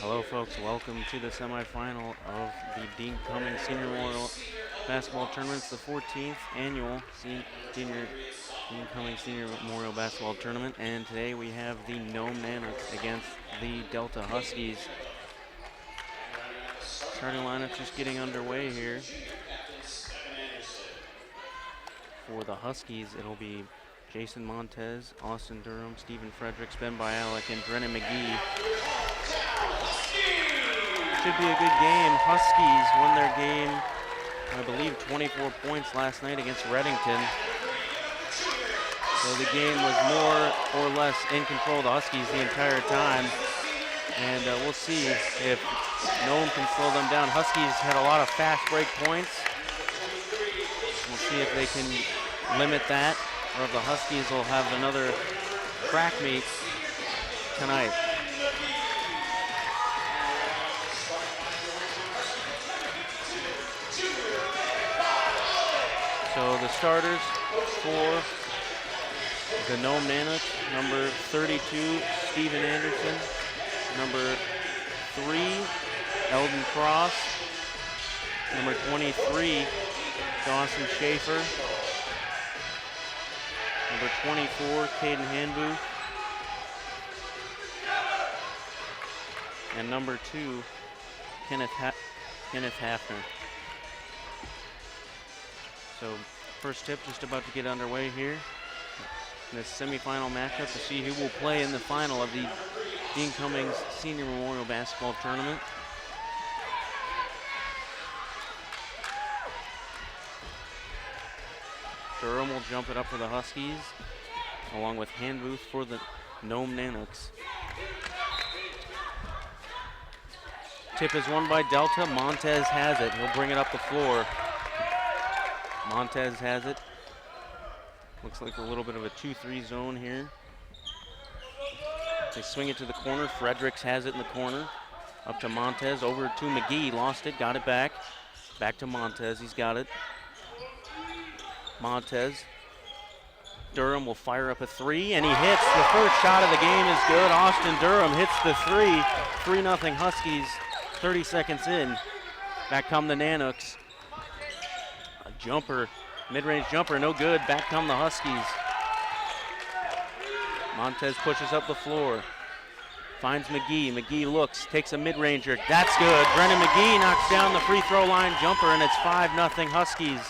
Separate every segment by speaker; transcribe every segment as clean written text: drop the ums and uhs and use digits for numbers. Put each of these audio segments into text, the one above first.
Speaker 1: Hello folks, welcome to the semifinal of the Dean Cummings Senior Memorial Basketball Tournament. It's the 14th annual Dean Cummings Senior Memorial Basketball Tournament, and today we have the Nome against the Delta Huskies. Starting lineup just getting underway here. For the Huskies, it'll be Jason Montez, Austin Durham, Stephen Fredericks, Ben Bialik, and Brennan McGee. Should be a good game. Huskies won their game, I believe, 24 points last night against Reddington. So the game was more or less in control of the Huskies the entire time. And we'll see if Nome can slow them down. Huskies had a lot of fast break points. We'll see if they can limit that, or if the Huskies will have another track meet tonight. So the starters for the Nome Nanook, number 32, Steven Anderson, number 3, Eldon Cross, number 23, Dawson Schaefer, number 24, Caden Hanbooth, and number 2, Kenneth Hafner. So first tip just about to get underway here in this semifinal matchup to see who will play in the final of the Dean Cummings Senior Memorial Basketball Tournament. Durham will jump it up for the Huskies, along with Hanbooth for the Nome Nanooks. Tip is won by Delta. Montez has it. He'll bring it up the floor. Montez has it. Looks like a little bit of a 2-3 zone here. They swing it to the corner. Fredericks has it in the corner. Up to Montez, over to McGee. Lost it, got it back. Back to Montez, he's got it. Montez. Durham will fire up a 3, and he hits. The first shot of the game is good. Austin Durham hits the 3. 3-0 Huskies, 30 seconds in. Back come the Nanooks. Jumper, mid-range jumper, no good. Back come the Huskies. Montez pushes up the floor. Finds McGee. McGee looks, takes a mid-ranger. That's good. Brennan McGee knocks down the free throw line jumper, and it's 5-0 Huskies.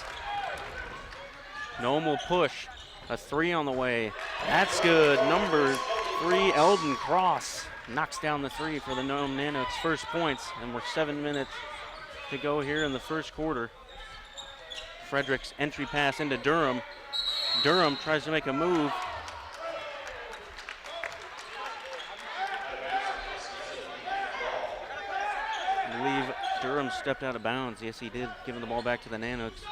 Speaker 1: Nome will push. A 3 on the way. That's good. Number 3, Eldon Cross knocks down the 3 for the Nome Nanooks' first points, and we're 7 minutes to go here in the first quarter. Fredericks entry pass into Durham. Durham tries to make a move. I believe Durham stepped out of bounds. Yes, he did, giving the ball back to the Nanooks.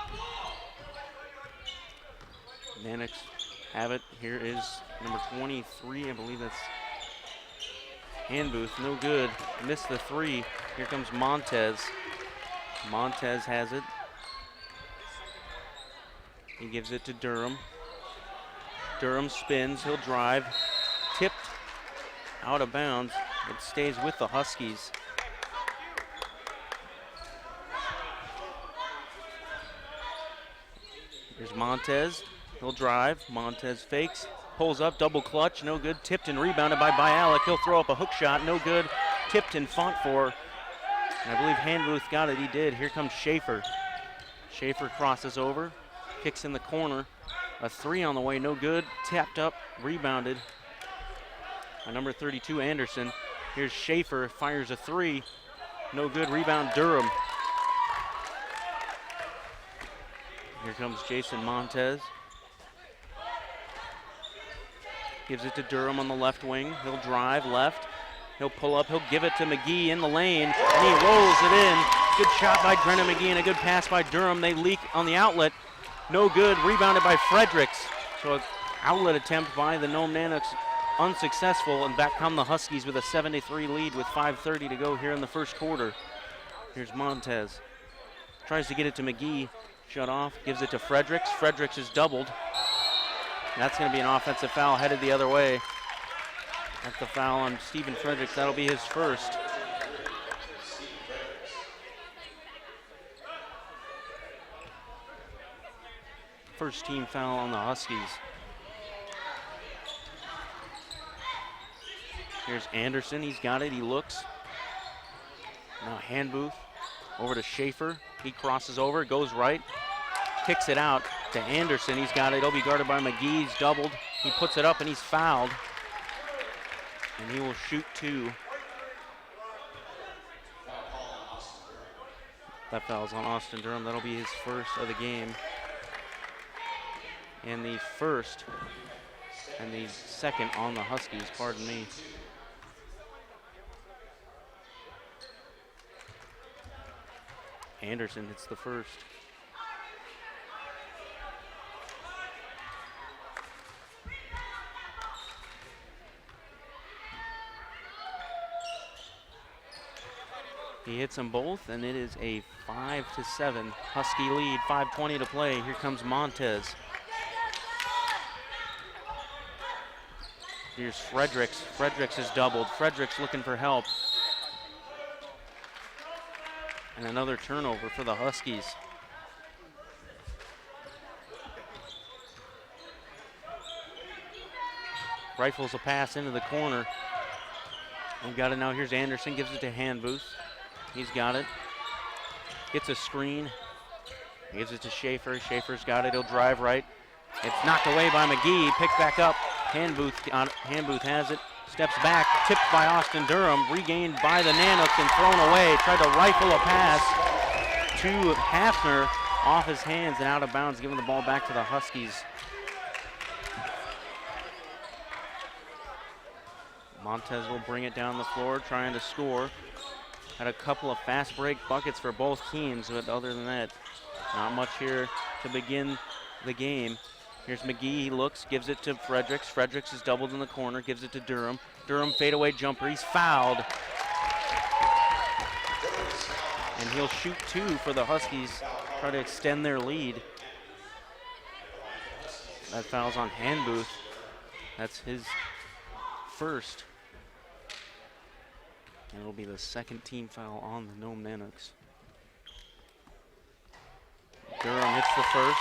Speaker 1: Nanooks have it. Here is number 23. I believe that's Hanbooth. No good. Missed the 3. Here comes Montez. Montez has it. He gives it to Durham. Durham spins, he'll drive. Tipped out of bounds. It stays with the Huskies. Here's Montez, he'll drive. Montez fakes, pulls up, double clutch, no good. Tipped and rebounded by Bialik. He'll throw up a hook shot, no good. Tipped and fought for. And I believe Hanbooth got it, he did. Here comes Schaefer. Schaefer crosses over. Kicks in the corner. A 3 on the way, no good. Tapped up, rebounded by number 32, Anderson. Here's Schaefer, fires a 3. No good, rebound Durham. Here comes Jason Montez. Gives it to Durham on the left wing. He'll drive left. He'll pull up, he'll give it to McGee in the lane, and he rolls it in. Good shot by Brennan McGee and a good pass by Durham. They leak on the outlet. No good, rebounded by Fredericks. So an outlet attempt by the Nome Nanooks unsuccessful, and back come the Huskies with a 7-3 lead with 5:30 to go here in the first quarter. Here's Montez. Tries to get it to McGee, shut off, gives it to Fredericks. Fredericks is doubled. That's gonna be an offensive foul headed the other way. That's the foul on Stephen Fredericks. That'll be his first. First team foul on the Huskies. Here's Anderson, he's got it, he looks. Now Handbooth over to Schaefer. He crosses over, goes right, kicks it out to Anderson. He's got it, he'll be guarded by McGee, he's doubled. He puts it up and he's fouled. And he will shoot 2. That foul's on Austin Durham. That'll be his first of the game. And the first and the second on the Huskies, pardon me. Anderson hits the first. He hits them both, and it is a 5-7 Husky lead, 5:20 to play. Here comes Montez. Here's Fredericks. Fredericks is doubled. Fredericks looking for help. And another turnover for the Huskies. Rifles a pass into the corner. We've got it now. Here's Anderson, gives it to Handbooth. He's got it. Gets a screen. Gives it to Schaefer. Schaefer's got it. He'll drive right. It's knocked away by McGee. Picked back up. Handbooth has it. Steps back. Tipped by Austin Durham. Regained by the Nanooks and thrown away. Tried to rifle a pass to Hafner off his hands and out of bounds, giving the ball back to the Huskies. Montez will bring it down the floor, trying to score. Had a couple of fast break buckets for both teams, but other than that, not much here to begin the game. Here's McGee, he looks, gives it to Fredericks. Fredericks is doubled in the corner, gives it to Durham. Durham fadeaway jumper, he's fouled. And he'll shoot 2 for the Huskies, try to extend their lead. That foul's on Handbooth. That's his first. And it'll be the second team foul on the Nome Nanooks. Durham hits the first.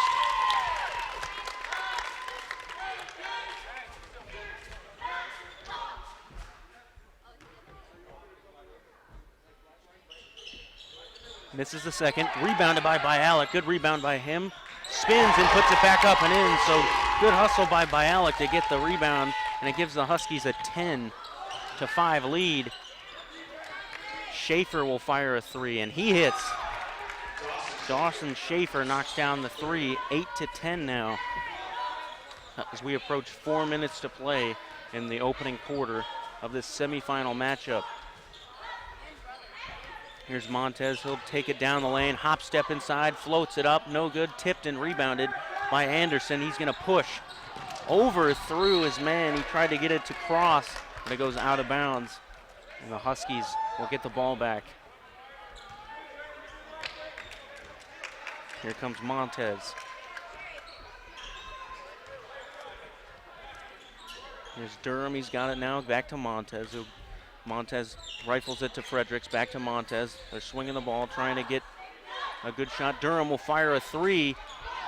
Speaker 1: Misses the second. Rebounded by Bialik. Good rebound by him. Spins and puts it back up and in. So good hustle by Bialik to get the rebound. And it gives the Huskies a 10-5 lead. Schaefer will fire a 3, and he hits. Dawson Schaefer knocks down the 3, 8-10 now. As we approach 4 minutes to play in the opening quarter of this semifinal matchup. Here's Montez, he'll take it down the lane, hop step inside, floats it up, no good, tipped and rebounded by Anderson. He's gonna push over through his man. He tried to get it to cross, but it goes out of bounds. And the Huskies will get the ball back. Here comes Montez. Here's Durham, he's got it now, back to Montez. Montez rifles it to Fredericks, back to Montez. They're swinging the ball, trying to get a good shot. Durham will fire a 3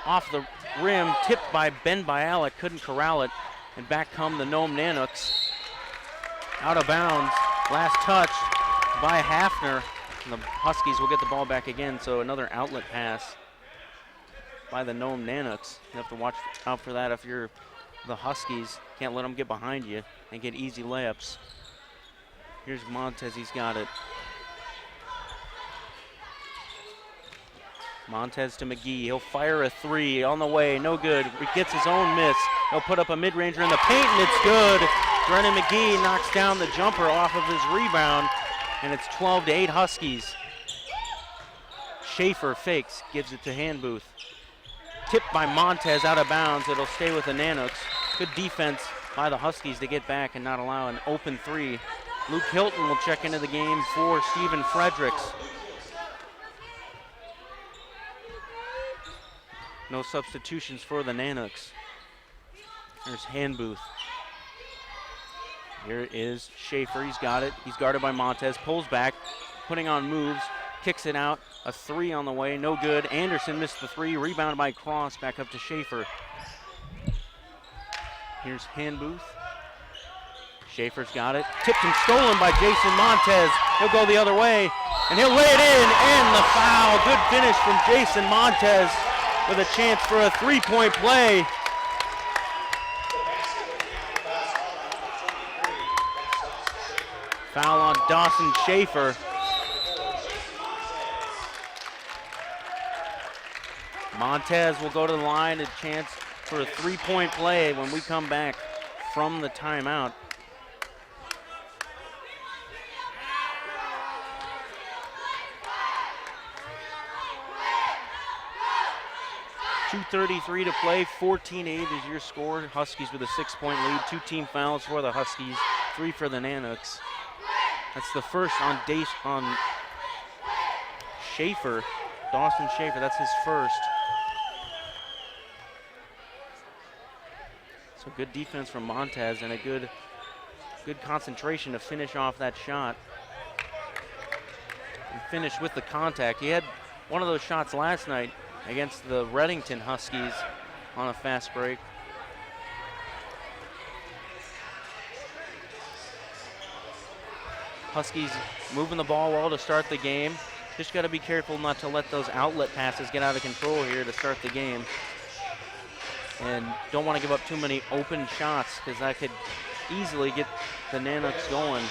Speaker 1: off the rim, tipped by Ben Bialik, couldn't corral it. And back come the Nome Nanooks. Out of bounds, last touch by Hafner. And the Huskies will get the ball back again, so another outlet pass by the Nome Nanooks. You have to watch out for that if you're the Huskies. Can't let them get behind you and get easy layups. Here's Montez, he's got it. Montez to McGee, he'll fire a 3 on the way, no good. He gets his own miss. He'll put up a mid-ranger in the paint and it's good. Brennan McGee knocks down the jumper off of his rebound, and it's 12-8 Huskies. Schaefer fakes, gives it to Handbooth. Tipped by Montez out of bounds, it'll stay with the Nanooks. Good defense by the Huskies to get back and not allow an open 3. Luke Hilton will check into the game for Stephen Fredericks. No substitutions for the Nanooks. There's Handbooth. Here is Schaefer, he's got it. He's guarded by Montez, pulls back, putting on moves. kicks it out. A three on the way, no good. Anderson missed the three, rebounded by Cross, back up to Schaefer. Here's Hanbooth. Schaefer's got it. Tipped and stolen by Jason Montez. He'll go the other way, and he'll lay it in, and the foul. Good finish from Jason Montez with a chance for a three-point play. Foul on Dawson Schaefer. Montez will go to the line, a chance for a three-point play when we come back from the timeout. .233 to play, 14-8 is your score. Huskies with a 6-point lead. 2 team fouls for the Huskies, 3 for the Nanooks. That's the first on Schaefer, Dawson Schaefer, that's his first. So good defense from Montez and a good concentration to finish off that shot. And finish with the contact. He had one of those shots last night against the Reddington Huskies on a fast break. Huskies moving the ball well to start the game. Just got to be careful not to let those outlet passes get out of control here to start the game. And don't want to give up too many open shots because that could easily get the Nanooks going.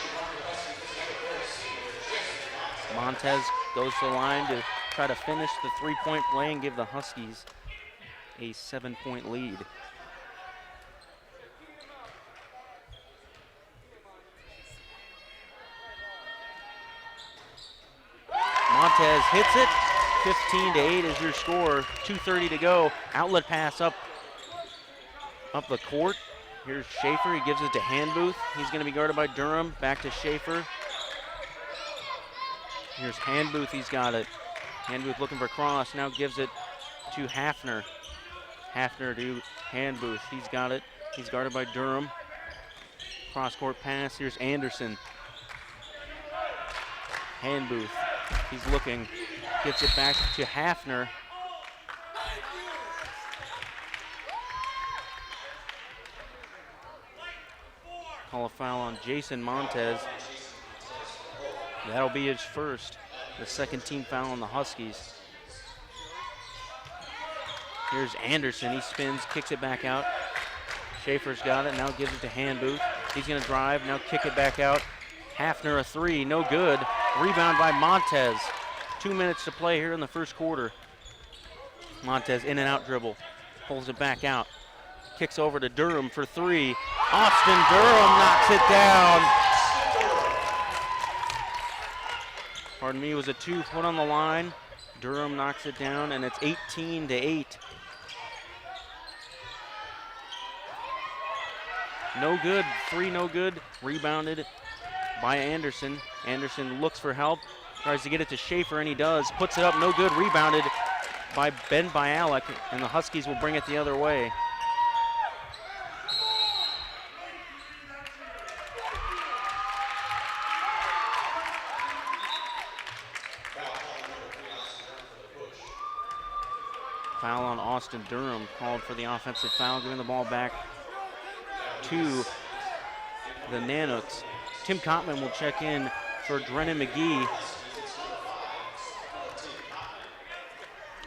Speaker 1: Montez goes to the line to try to finish the three-point play and give the Huskies a 7-point lead. Montez hits it. 15-8 is your score. 2:30 to go. Outlet pass up the court. Here's Schaefer. He gives it to Hanbooth. He's going to be guarded by Durham. Back to Schaefer. Here's Hanbooth. He's got it. Hanbooth looking for Cross. Now gives it to Hafner. Hafner to Hanbooth. He's got it. He's guarded by Durham. Cross-court pass. Here's Anderson. Hanbooth. He's looking. Gets it back to Hafner. Call a foul on Jason Montez. That'll be his first. The second team foul on the Huskies. Here's Anderson. He spins, kicks it back out. Schaefer's got it. Now gives it to Hanbooth. He's going to drive. Now kick it back out. Hafner a three. No good. Rebound by Montez. 2 minutes to play here in the first quarter. Montez in and out dribble. Pulls it back out. Kicks over to Durham for three. Austin Durham knocks it down. Pardon me, it was a 2-foot on the line. Durham knocks it down, and it's 18-8. No good, three no good. Rebounded by Anderson. Anderson looks for help, tries to get it to Schaefer, and he does. Puts it up, no good. Rebounded by Ben Bialik, and the Huskies will bring it the other way. Foul on Austin Durham, called for the offensive foul, giving the ball back to the Nanooks. Tim Kottman will check in for Drennan McGee.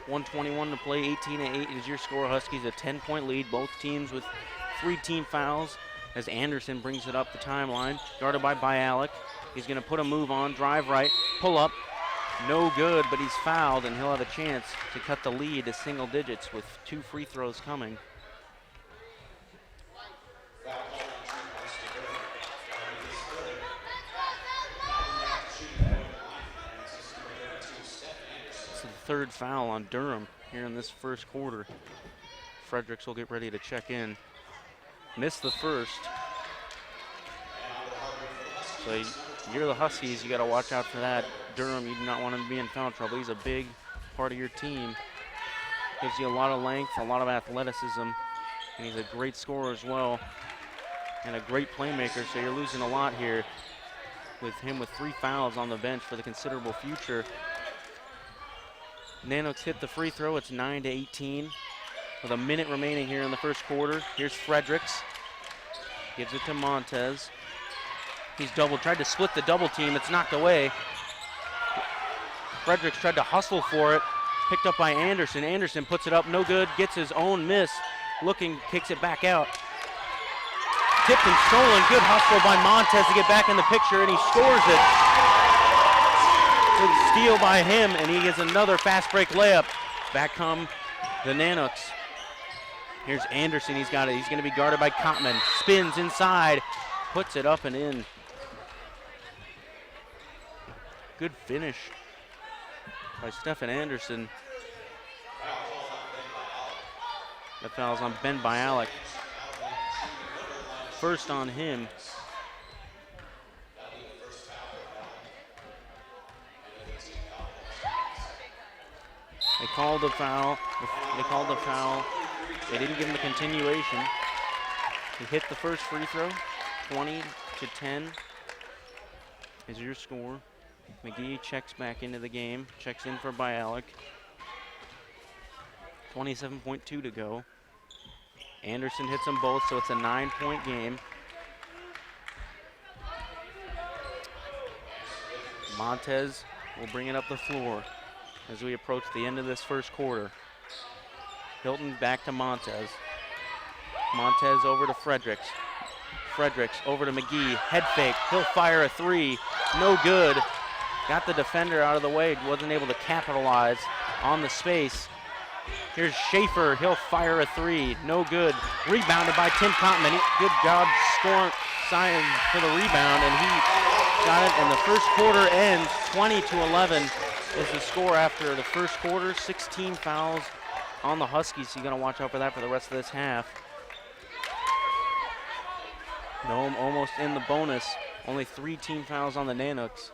Speaker 1: 1:21 to play, 18-8 is your score. Huskies a 10-point lead, both teams with 3 team fouls as Anderson brings it up the timeline, guarded by Bialik. He's going to put a move on, drive right, pull up. No good, but he's fouled, and he'll have a chance to cut the lead to single digits with 2 free throws coming. It's the third foul on Durham here in this first quarter. Fredericks will get ready to check in. Missed the first. So you're the Huskies, you got to watch out for that. Durham, you do not want him to be in foul trouble. He's a big part of your team. Gives you a lot of length, a lot of athleticism, and he's a great scorer as well, and a great playmaker, so you're losing a lot here with him with 3 fouls on the bench for the considerable future Nanox hit the free throw. It's 9-18 with a minute remaining here in the first quarter. Here's Fredericks. Gives it to Montez. He's tried to split the double team. It's knocked away. Fredericks tried to hustle for it. Picked up by Anderson. Anderson puts it up, no good. Gets his own miss. Looking, kicks it back out. Tipped and stolen. Good hustle by Montez to get back in the picture, and he scores it. Good steal by him, and he gets another fast break layup. Back come the Nanox. Here's Anderson. He's got it. He's going to be guarded by Kottman. Spins inside. Puts it up and in. Good finish by Stephen Anderson. The foul's on Ben Bialik. First on him. They called the foul. They didn't give him a continuation. He hit the first free throw. 20-10 is your score. McGee checks back into the game. Checks in for Bialik. 27.2 to go. Anderson hits them both, so it's a 9-point game. Montez will bring it up the floor as we approach the end of this first quarter. Hilton back to Montez. Montez over to Fredericks. Fredericks over to McGee. Head fake. He'll fire a three. No good. Got the defender out of the way. Wasn't able to capitalize on the space. Here's Schaefer. He'll fire a three. No good. Rebounded by Tim Kottman. Good job scoring for the rebound, and he got it. And the first quarter ends 20-11 is the score after the first quarter. 16 fouls on the Huskies, so you got to watch out for that for the rest of this half. Nome almost in the bonus. Only 3 team fouls on the Nanox.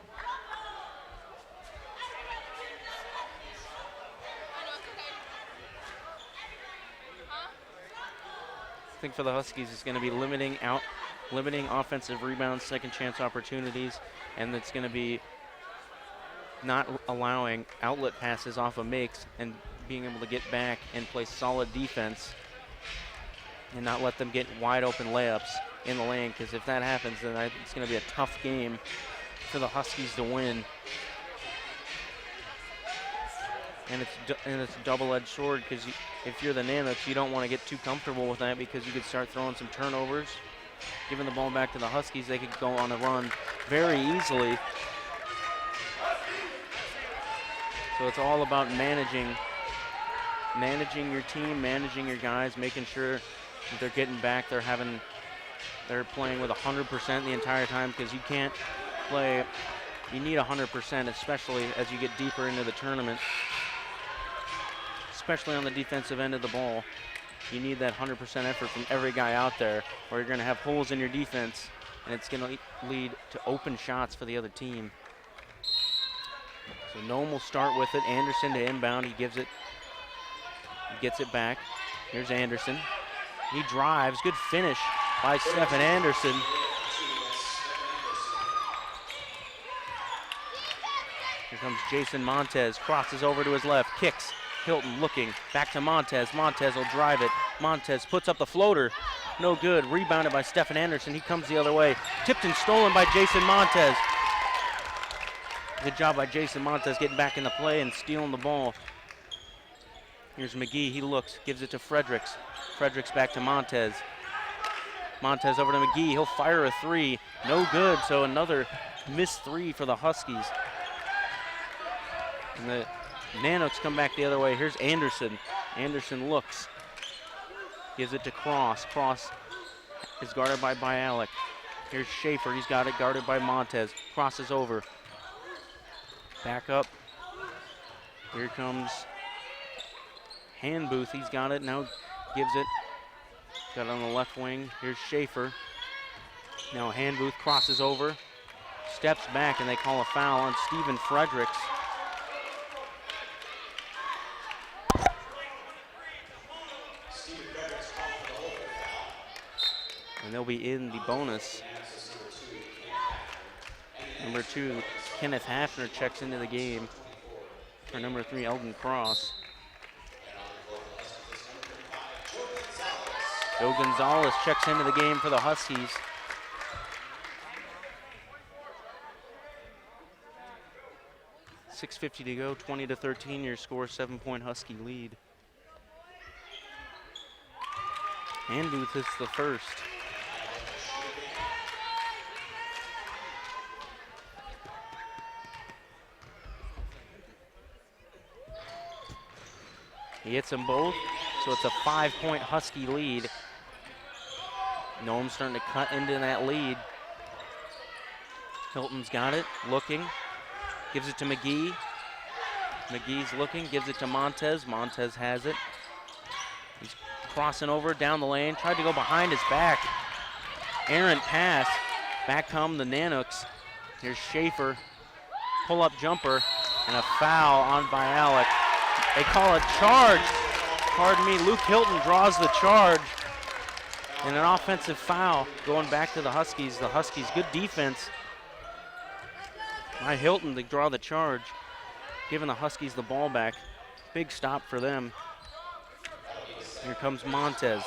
Speaker 1: I think for the Huskies, it's going to be limiting offensive rebounds, second chance opportunities, and it's going to be not allowing outlet passes off of makes and being able to get back and play solid defense and not let them get wide open layups in the lane, because if that happens, then it's going to be a tough game for the Huskies to win. And it's a double-edged sword, because if you're the Nanox, you don't want to get too comfortable with that, because you could start throwing some turnovers. Giving the ball back to the Huskies, they could go on a run very easily. So it's all about managing your team, managing your guys, making sure that they're getting back, they're playing with 100% the entire time, because you can't play, you need 100%, especially as you get deeper into the tournament. Especially on the defensive end of the ball. You need that 100% effort from every guy out there, or you're going to have holes in your defense, and it's going to lead to open shots for the other team. So Nome will start with it. Anderson to inbound. He gets it back. Here's Anderson. He drives. Good finish by Stephen Anderson. Here comes Jason Montez. Crosses over to his left. Kicks. Hilton looking, back to Montez. Montez will drive it. Montez puts up the floater. No good. Rebounded by Stephen Anderson. He comes the other way. Tipped and stolen by Jason Montez. Good job by Jason Montez getting back into play and stealing the ball. Here's McGee. He looks, gives it to Fredericks. Fredericks back to Montez. Montez over to McGee. He'll fire a three. No good. So another missed three for the Huskies. And the Nanox come back the other way. Here's Anderson. Anderson looks. Gives it to Cross. Cross is guarded by Bialik. Here's Schaefer. He's got it guarded by Montez. Crosses over. Back up. Here comes Handbooth. He's got it. Now gives it. Got it on the left wing. Here's Schaefer. Now Handbooth crosses over. Steps back, and they call a foul on Stephen Fredericks. And they'll be in the bonus. Number 2, Kenneth Hafner checks into the game. for number 3, Eldon Cross. Joe Gonzalez checks into the game for the Huskies. .650 to go, 20-13 your score, 7-point Husky lead. Handbooth hits the first. He hits them both, so it's a 5-point Husky lead. Nome's starting to cut into that lead. Hilton's got it, looking, gives it to McGee. McGee's looking, gives it to Montez. Montez has it. He's crossing over down the lane, tried to go behind his back. Errant pass. Back come the Nanooks. Here's Schaefer. Pull-up jumper and a foul on Bialik. They call a charge. Pardon me, Luke Hilton draws the charge. And an offensive foul going back to the Huskies. The Huskies, good defense by Hilton to draw the charge, giving the Huskies the ball back. Big stop for them. Here comes Montez.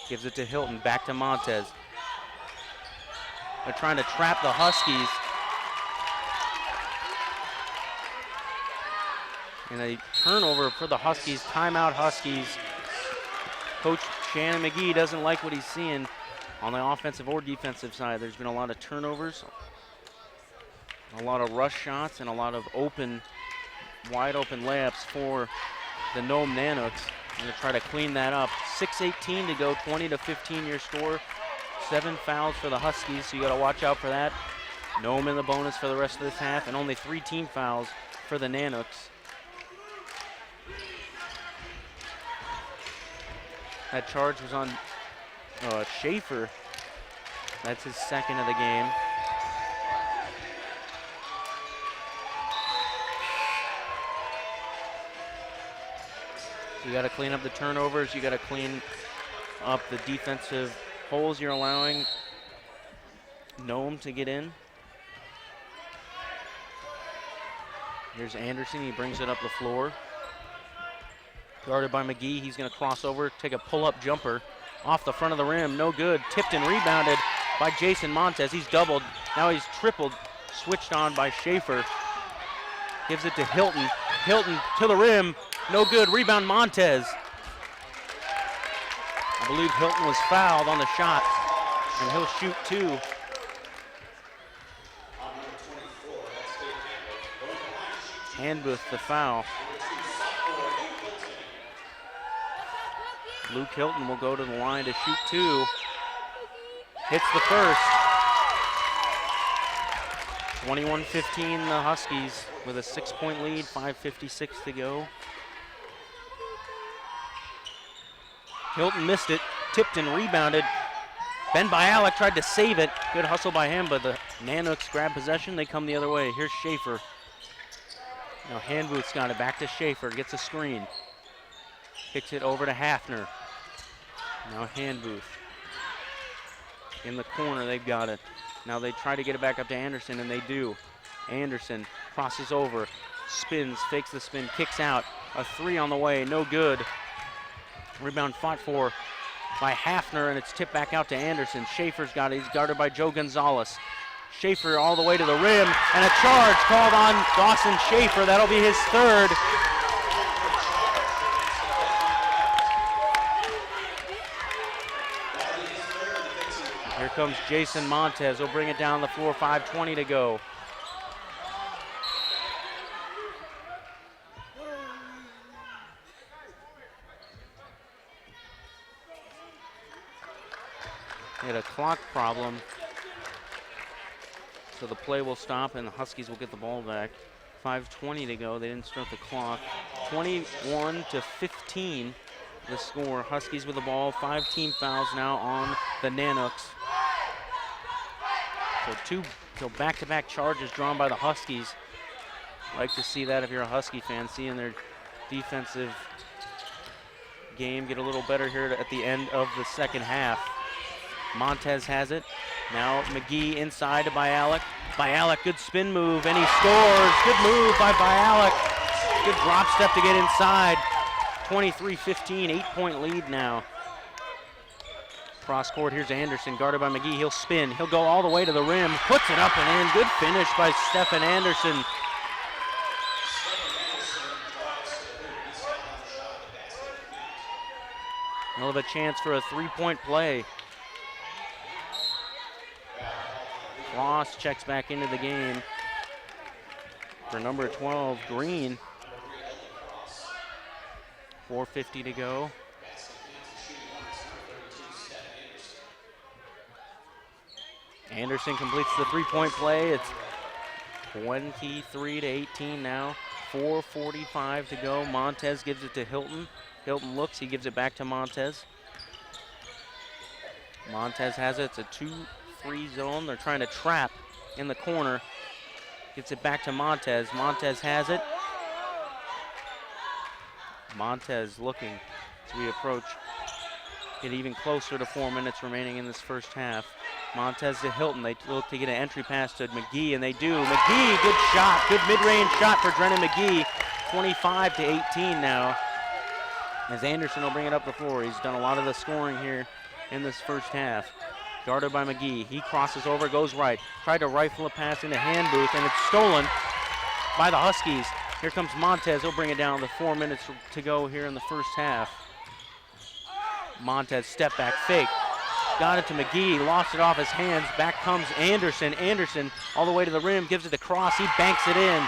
Speaker 1: Gives it to Hilton, back to Montez. They're trying to trap the Huskies. And a turnover for the Huskies, timeout Huskies. Coach Shannon McGee doesn't like what he's seeing on the offensive or defensive side. There's been a lot of turnovers, a lot of rush shots, and a lot of wide open layups for the Nome Nanooks. I'm going to try to clean that up. 6:18 to go, 20-15 your score. 7 fouls for the Huskies, so you got to watch out for that. Nome in the bonus for the rest of this half, and only 3 team fouls for the Nanooks. That charge was on Schaefer. That's his second of the game. You got to clean up the turnovers. You got to clean up the defensive holes you're allowing Nome to get in. Here's Anderson. He brings it up the floor. Guarded by McGee. He's going to cross over, take a pull-up jumper off the front of the rim. No good. Tipped and rebounded by Jason Montez. He's doubled. Now he's tripled. Switched on by Schaefer. Gives it to Hilton. Hilton to the rim. No good. Rebound Montez. I believe Hilton was fouled on the shot, and he'll shoot 2. Handbooth the foul. Luke Hilton will go to the line to shoot 2. Hits the first. 21-15 the Huskies with a 6-point lead, 5:56 to go. Hilton missed it, tipped and rebounded. Ben Bialik tried to save it. Good hustle by him, but the Nanooks grab possession. They come the other way. Here's Schaefer. Now Handbooth's got it back to Schaefer, gets a screen. Kicks it over to Hafner. Now Handbooth. In the corner, they've got it. Now they try to get it back up to Anderson, and they do. Anderson crosses over, spins, fakes the spin, kicks out. A 3 on the way, no good. Rebound fought for by Hafner, and it's tipped back out to Anderson. Schaefer's got it. He's guarded by Joe Gonzalez. Schaefer all the way to the rim, and a charge called on Dawson Schaefer. That'll be his 3rd. Here comes Jason Montez. He'll bring it down the floor, 5:20 to go. They had a clock problem, so the play will stop and the Huskies will get the ball back. 5:20 to go. They didn't start the clock. 21-15 the score. Huskies with the ball. 5 team fouls now on the Nanooks. So back-to-back charges drawn by the Huskies. Like to see that if you're a Husky fan, seeing their defensive game get a little better here at the end of the second half. Montez has it. Now McGee inside to Bialik. Bialik, good spin move, and he scores. Good move by Bialik. Good drop step to get inside. 23-15, 8-point lead now. Cross court, here's Anderson, guarded by McGee. He'll spin, he'll go all the way to the rim, puts it up and in. Good finish by Stephen Anderson. He'll have a chance for a three-point play. Ross checks back into the game for number 12, Green. 4:50 to go. Anderson completes the three-point play. It's 23-18 now. 4:45 to go. Montez gives it to Hilton. Hilton looks, he gives it back to Montez. Montez has it, it's a 2-3 zone. They're trying to trap in the corner. Gets it back to Montez. Montez has it. Montez looking as we approach. Get even closer to 4 minutes remaining in this first half. Montez to Hilton. They look to get an entry pass to McGee, and they do. McGee, good shot. Good mid-range shot for Drennan McGee. 25-18 now. As Anderson will bring it up the floor. He's done a lot of the scoring here in this first half. Guarded by McGee. He crosses over, goes right. Tried to rifle a pass into Handbooth, and it's stolen by the Huskies. Here comes Montez. He'll bring it down to 4 minutes to go here in the first half. Montez step back fake. Got it to McGee. Lost it off his hands. Back comes Anderson. Anderson all the way to the rim. Gives it to Cross. He banks it in.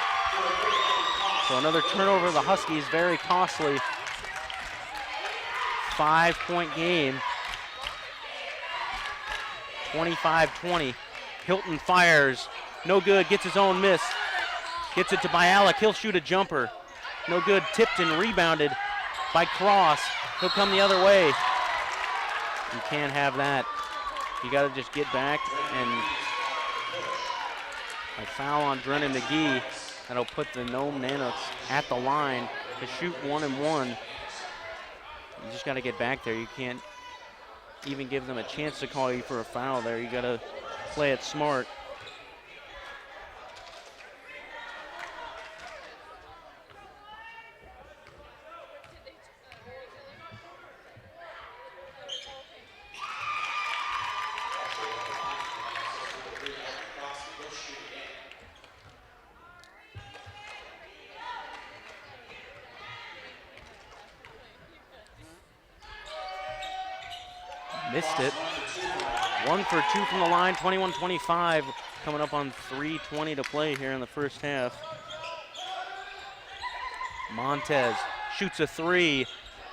Speaker 1: So another turnover of the Huskies. Very costly. 5-point game. 25-20. Hilton fires. No good. Gets his own miss. Gets it to Bialik. He'll shoot a jumper. No good. Tipped and rebounded by Cross. He'll come the other way. You can't have that. You got to just get back, and a foul on Drennan McGee. That'll put the Nome Nanoks at the line to shoot 1-and-1. You just got to get back there. You can't even give them a chance to call you for a foul there. You got to play it smart. Missed it. 1 for 2 from the line, 21-25. Coming up on 3:20 to play here in the first half. Montez shoots a three.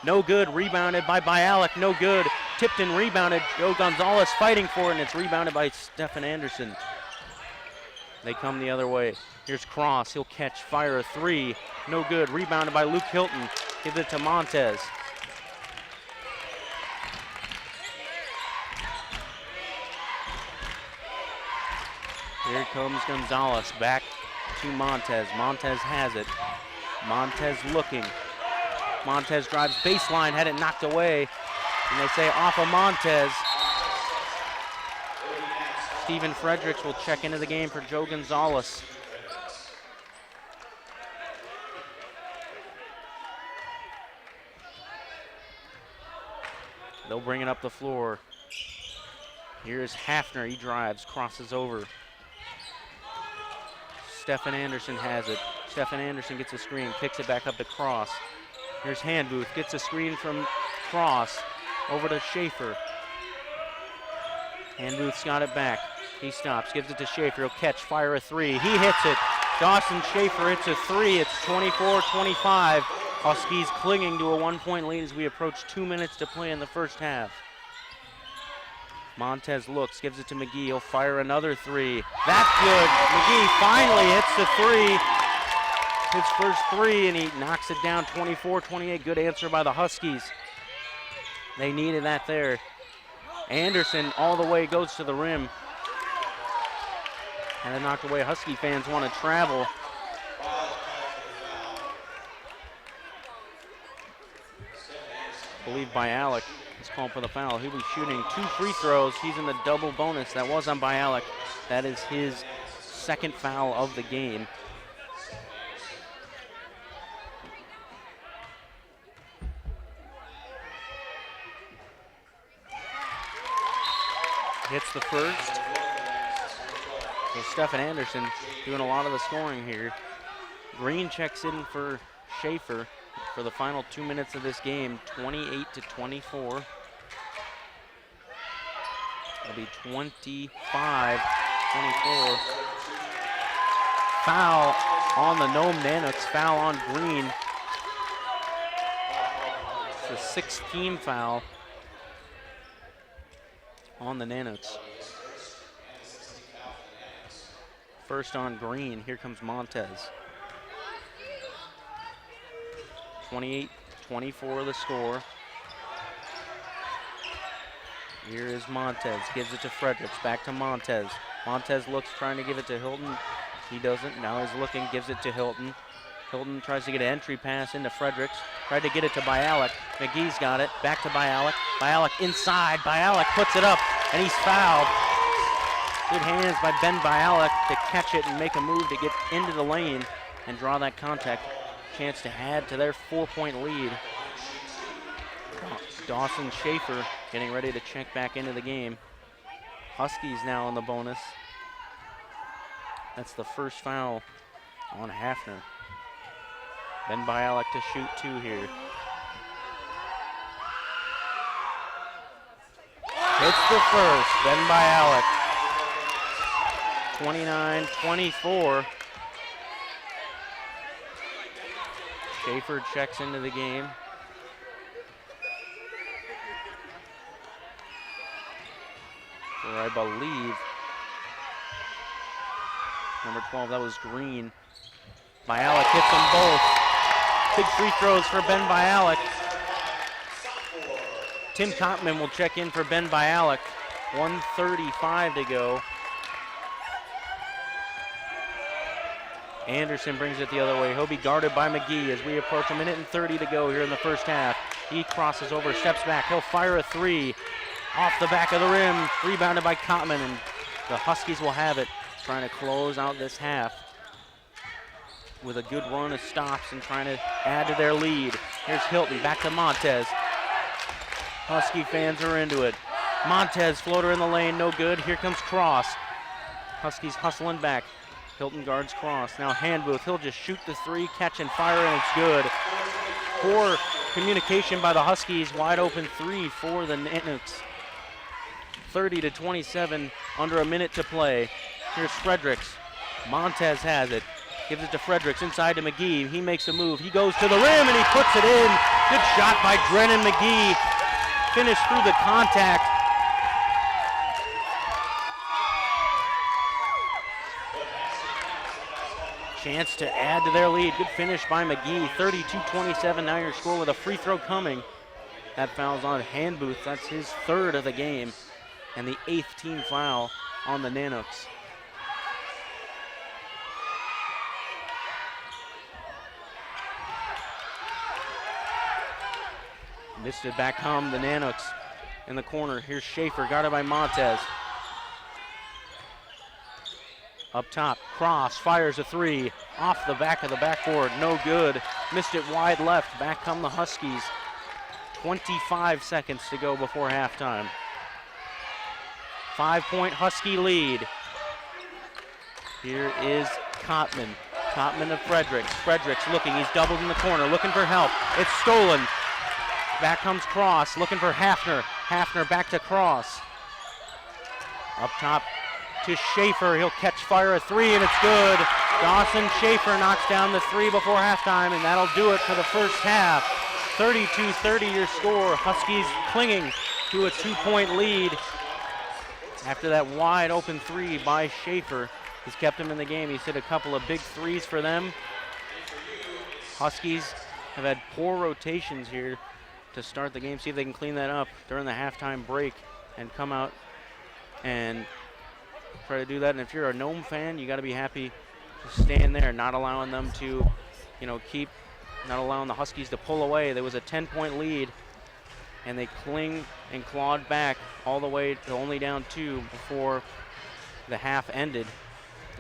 Speaker 1: No good. Rebounded by Bialik. No good. Tipped and rebounded. Joe Gonzalez fighting for it, and it's rebounded by Stephen Anderson. They come the other way. Here's Cross. He'll catch, fire a three. No good. Rebounded by Luke Hilton. Gives it to Montez. Here comes Gonzalez back to Montez. Montez has it. Montez looking. Montez drives baseline, had it knocked away. And they say off of Montez. Stephen Fredericks will check into the game for Joe Gonzalez. They'll bring it up the floor. Here's Hafner. He drives, crosses over. Stephen Anderson has it. Stephen Anderson gets a screen, kicks it back up to Cross. Here's Handbooth, gets a screen from Cross over to Schaefer. Handbooth's got it back. He stops, gives it to Schaefer. He'll catch, fire a three. He hits it. Dawson Schaefer hits a three. It's 24-25. Huskies clinging to a 1-point lead as we approach 2 minutes to play in the first half. Montez looks, gives it to McGee. He'll fire another three. That's good. McGee finally hits the three. His first three, and he knocks it down 24-28. Good answer by the Huskies. They needed that there. Anderson all the way goes to the rim. And then knocked away. Husky fans want to travel. I believe Bialik is called for the foul. He'll be shooting 2 free throws. He's in the double bonus. That was on Bialik. That is his second foul of the game. Hits the first. So Stephen Anderson doing a lot of the scoring here. Green checks in for Schaefer for the final 2 minutes of this game, 28-24. It'll be 25-24. Foul on the Nome Nanoks, foul on Green. It's the 16th foul on the Nanoks. First on Green, here comes Montez. 28-24 the score. Here is Montez, gives it to Fredericks, back to Montez. Montez looks, trying to give it to Hilton. He doesn't, now he's looking, gives it to Hilton. Hilton tries to get an entry pass into Fredericks, tried to get it to Bialik. McGee's got it, back to Bialik. Bialik inside, Bialik puts it up, and he's fouled. Good hands by Ben Bialik to catch it and make a move to get into the lane and draw that contact. Chance to add to their 4-point lead. Dawson Schaefer getting ready to check back into the game. Huskies now on the bonus. That's the first foul on Hafner. Ben Bialik to shoot 2 here. Hits the first, Ben Bialik. 29-24. Schaefer checks into the game. So I believe number 12, that was Green. Bialik hits them both. Big free throws for Ben Bialik. Tim Kottman will check in for Ben Bialik. 1:35 to go. Anderson brings it the other way. He'll be guarded by McGee as we approach 1:30 to go here in the first half. He crosses over, steps back. He'll fire a 3 off the back of the rim. Rebounded by Kottman, and the Huskies will have it, trying to close out this half with a good run of stops and trying to add to their lead. Here's Hilton, back to Montez. Husky fans are into it. Montez, floater in the lane, no good. Here comes Cross. Huskies hustling back. Hilton guards Cross. Now Handbooth, he'll just shoot the 3, catch and fire, and it's good. Poor communication by the Huskies. Wide open 3 for the Nanoks. 30-27, under a minute to play. Here's Fredericks. Montez has it. Gives it to Fredericks, inside to McGee. He makes a move. He goes to the rim, and he puts it in. Good shot by Drennan McGee. Finished through the contact. Chance to add to their lead. Good finish by McGee. 32-27, now your score with a free throw coming. That foul's on Handbooth. That's his 3rd of the game, and the 8th team foul on the Nanoks. Missed it, back home, the Nanoks in the corner. Here's Schaefer, guarded by Montez. Up top, Cross fires a 3 off the back of the backboard, no good. Missed it wide left, back come the Huskies. 25 seconds to go before halftime. 5-point Husky lead. Here is Kottman. Kottman to Fredericks. Fredericks looking, he's doubled in the corner, looking for help. It's stolen. Back comes Cross, looking for Hafner. Hafner back to Cross. Up top to Schaefer, he'll catch fire a 3, and it's good. Dawson Schaefer knocks down the 3 before halftime, and that'll do it for the first half. 32-30 your score. Huskies clinging to a 2-point lead. After that wide open 3 by Schaefer has kept him in the game. He's hit a couple of big 3s for them. Huskies have had poor rotations here to start the game. See if they can clean that up during the halftime break and come out and try to do that. And if you're a Nome fan, you got to be happy to stand there, not allowing them to, not allowing the Huskies to pull away. There was a 10-point lead, and they cling and clawed back all the way to only down 2 before the half ended.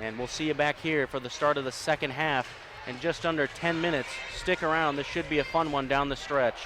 Speaker 1: And we'll see you back here for the start of the second half in just under 10 minutes. Stick around. This should be a fun one down the stretch.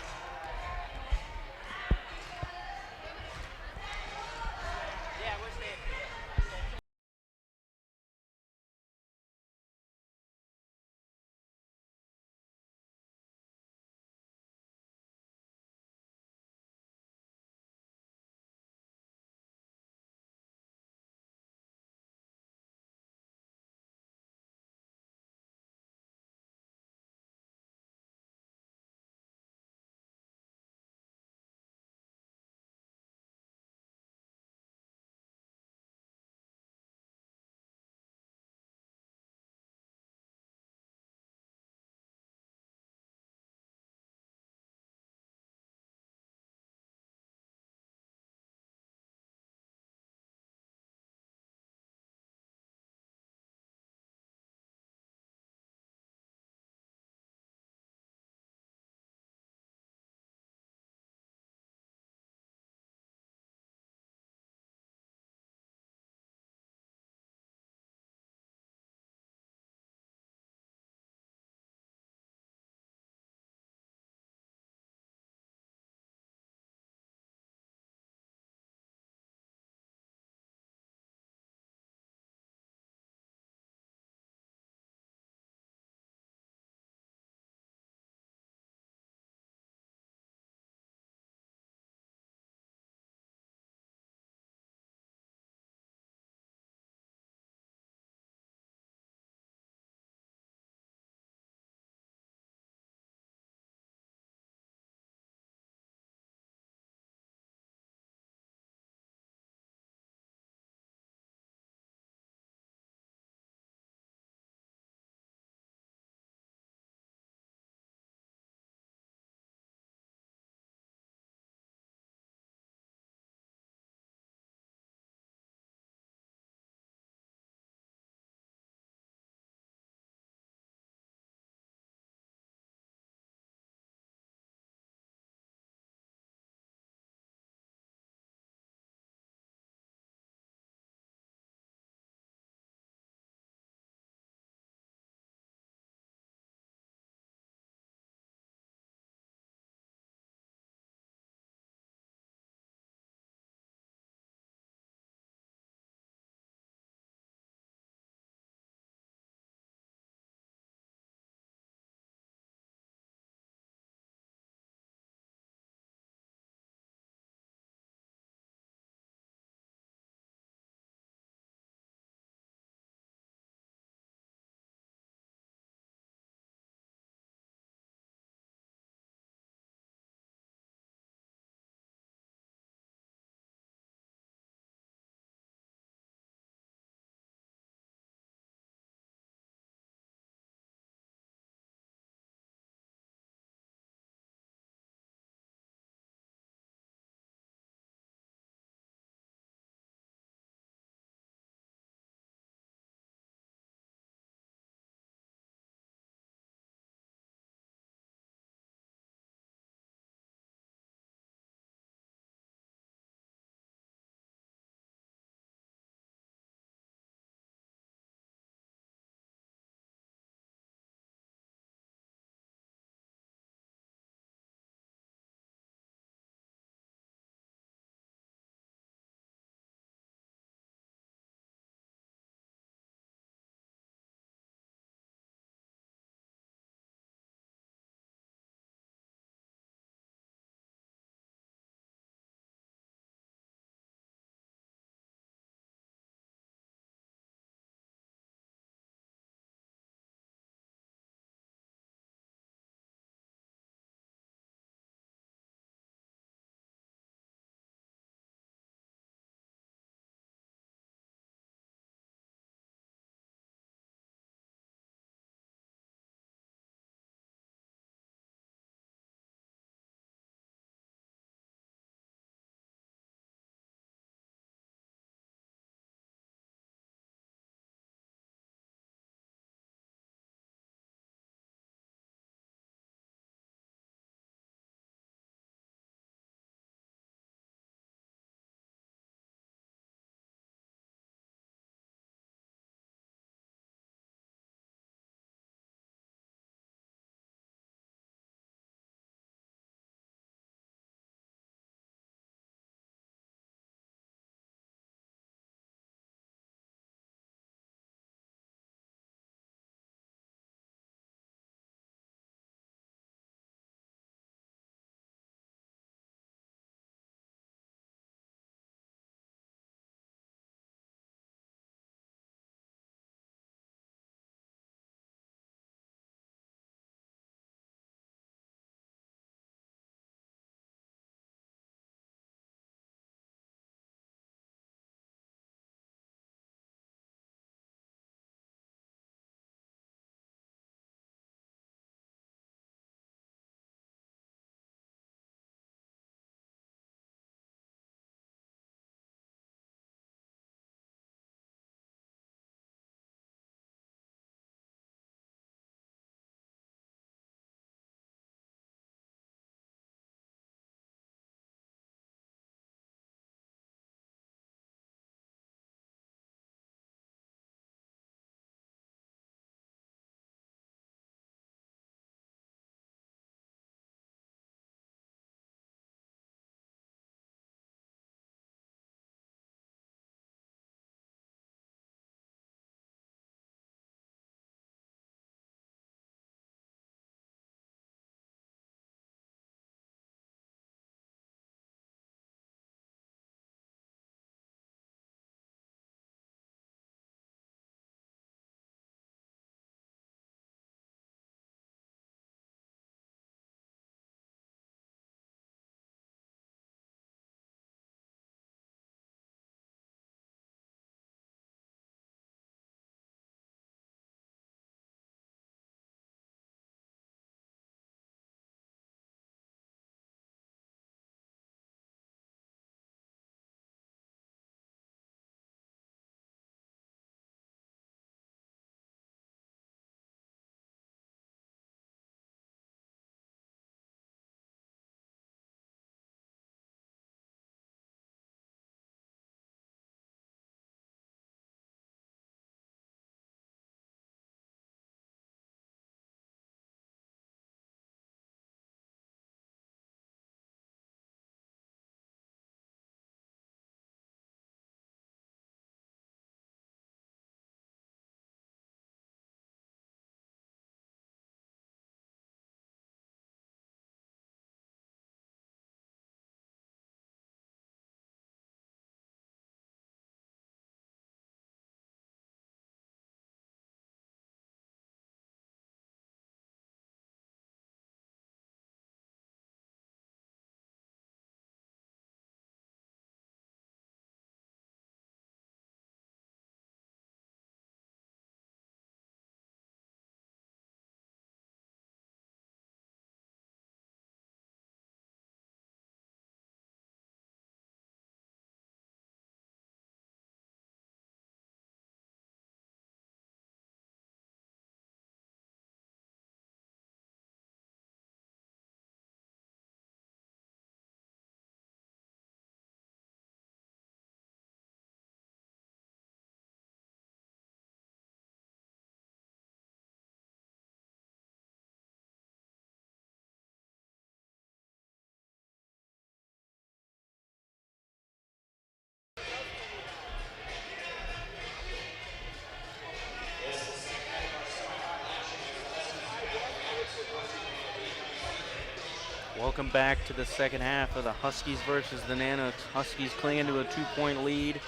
Speaker 1: Welcome back to the second half of the Huskies versus the Nanoks. Huskies clinging to a 2-point lead.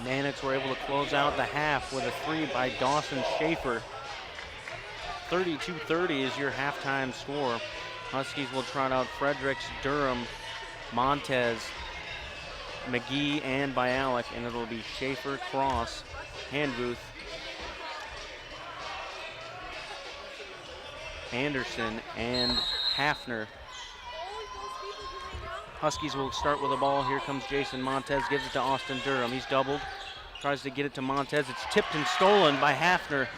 Speaker 1: Nanoks were able to close out the half with a 3 by Dawson Schaefer. 32-30 is your halftime score. Huskies will trot out Fredericks, Durham, Montez, McGee, and Bialik, and it'll be Schaefer, Cross, Handbooth, Anderson, and Hafner. Huskies will start with the ball. Here comes Jason Montez, gives it to Austin Durham. He's doubled, tries to get it to Montez. It's tipped and stolen by Hafner.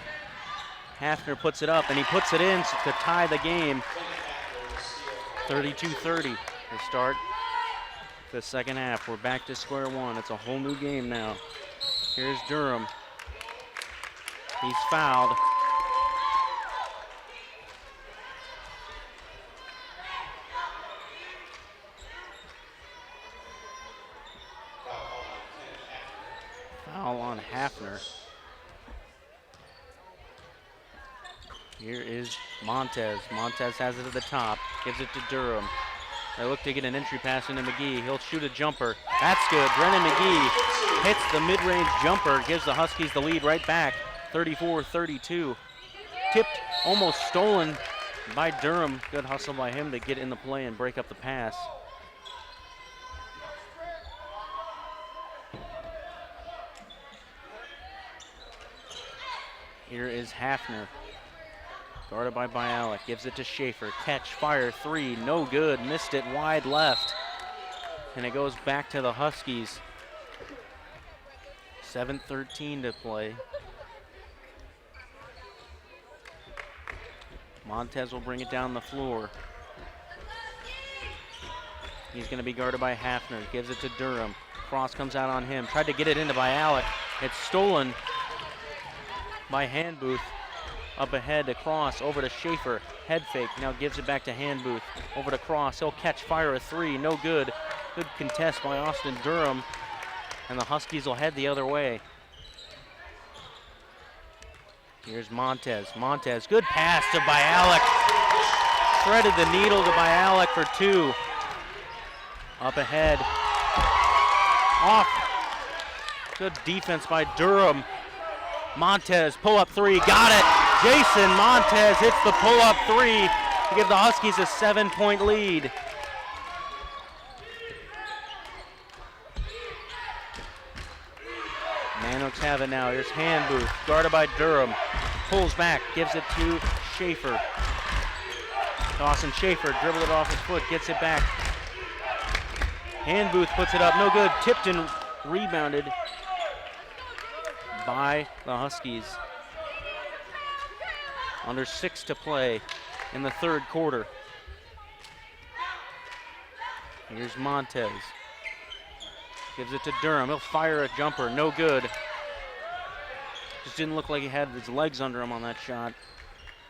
Speaker 1: Hafner puts it up, and he puts it in to tie the game. 32-30 to start the second half. We're back to square one. It's a whole new game now. Here's Durham. He's fouled. Foul on Hafner. Here is Montez. Montez has it at the top, gives it to Durham. They look to get an entry pass into McGee. He'll shoot a jumper. That's good. Brennan McGee hits the mid-range jumper, gives the Huskies the lead right back, 34-32. Tipped, almost stolen by Durham. Good hustle by him to get in the play and break up the pass. Here is Hafner. Guarded by Bialik, gives it to Schaefer. Catch, fire, 3, no good. Missed it wide left. And it goes back to the Huskies. 7:13 to play. Montez will bring it down the floor. He's going to be guarded by Hafner. Gives it to Durham. Cross comes out on him. Tried to get it into Bialik. It's stolen by Handbooth. Up ahead to Cross, over to Schaefer. Head fake, now gives it back to Handbooth. Over to Cross, he'll catch, fire a 3, no good. Good contest by Austin Durham. And the Huskies will head the other way. Here's Montez. Montez, good pass to Bialik. Threaded the needle to Bialik for 2. Up ahead. Off. Good defense by Durham. Montez, pull-up 3, got it. Jason Montez hits the pull-up 3 to give the Huskies a 7-point lead. Nanoks have it now. Here's Handbooth, guarded by Durham. Pulls back, gives it to Schaefer. Dawson Schaefer dribbled it off his foot, gets it back. Handbooth puts it up, no good. Tipped and rebounded by the Huskies. Under 6 to play in the third quarter. Here's Montez. Gives it to Durham. He'll fire a jumper. No good. Just didn't look like he had his legs under him on that shot.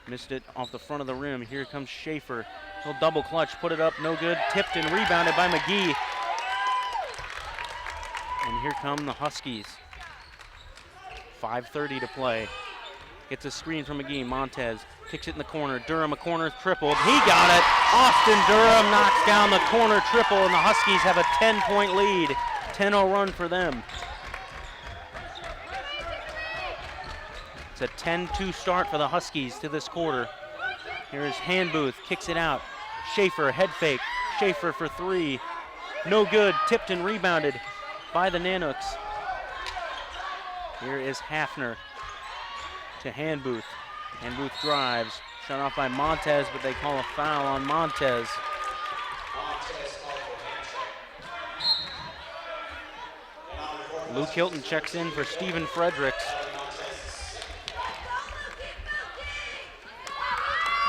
Speaker 1: Missed it off the front of the rim. Here comes Schaefer. He'll double clutch. Put it up. No good. Tipped and rebounded by McGee. And here come the Huskies. 5:30 to play. Gets a screen from McGee. Montez kicks it in the corner. Durham, a corner triple. He got it. Austin Durham knocks down the corner triple, and the Huskies have a 10-point lead. 10-0 run for them. It's a 10-2 start for the Huskies to this quarter. Here's Handbooth, kicks it out. Schaefer, head fake. Schaefer for 3. No good. Tipped and rebounded by the Nanoks. Here is Hafner to Handbooth. Handbooth drives. Shut off by Montez, but they call a foul on Montez. Luke Hilton checks in for Stephen Fredericks.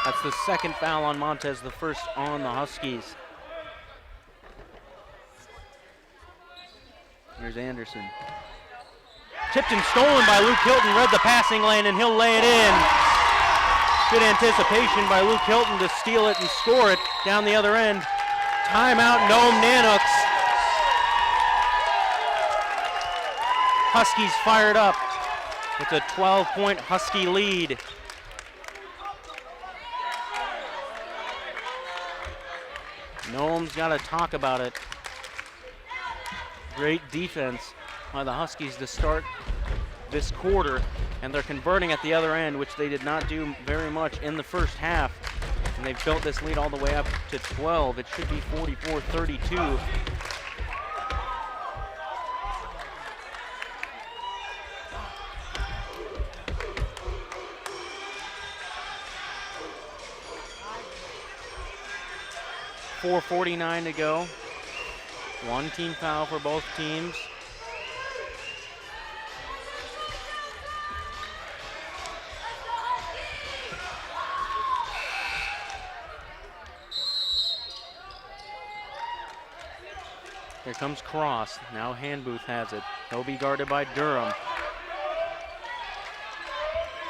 Speaker 1: That's the second foul on Montez, the first on the Huskies. Here's Anderson. Tipped and stolen by Luke Hilton, read the passing lane, and he'll lay it in. Good anticipation by Luke Hilton to steal it and score it down the other end. Timeout, Nome Nanoks. Huskies fired up with a 12-point Husky lead. Nome's got to talk about it. Great defense by the Huskies to start this quarter, and they're converting at the other end, which they did not do very much in the first half. And they've built this lead all the way up to 12. It should be 44-32. .449 to go. One team foul for both teams. Here comes Cross. Now Handbooth has it. He'll be guarded by Durham.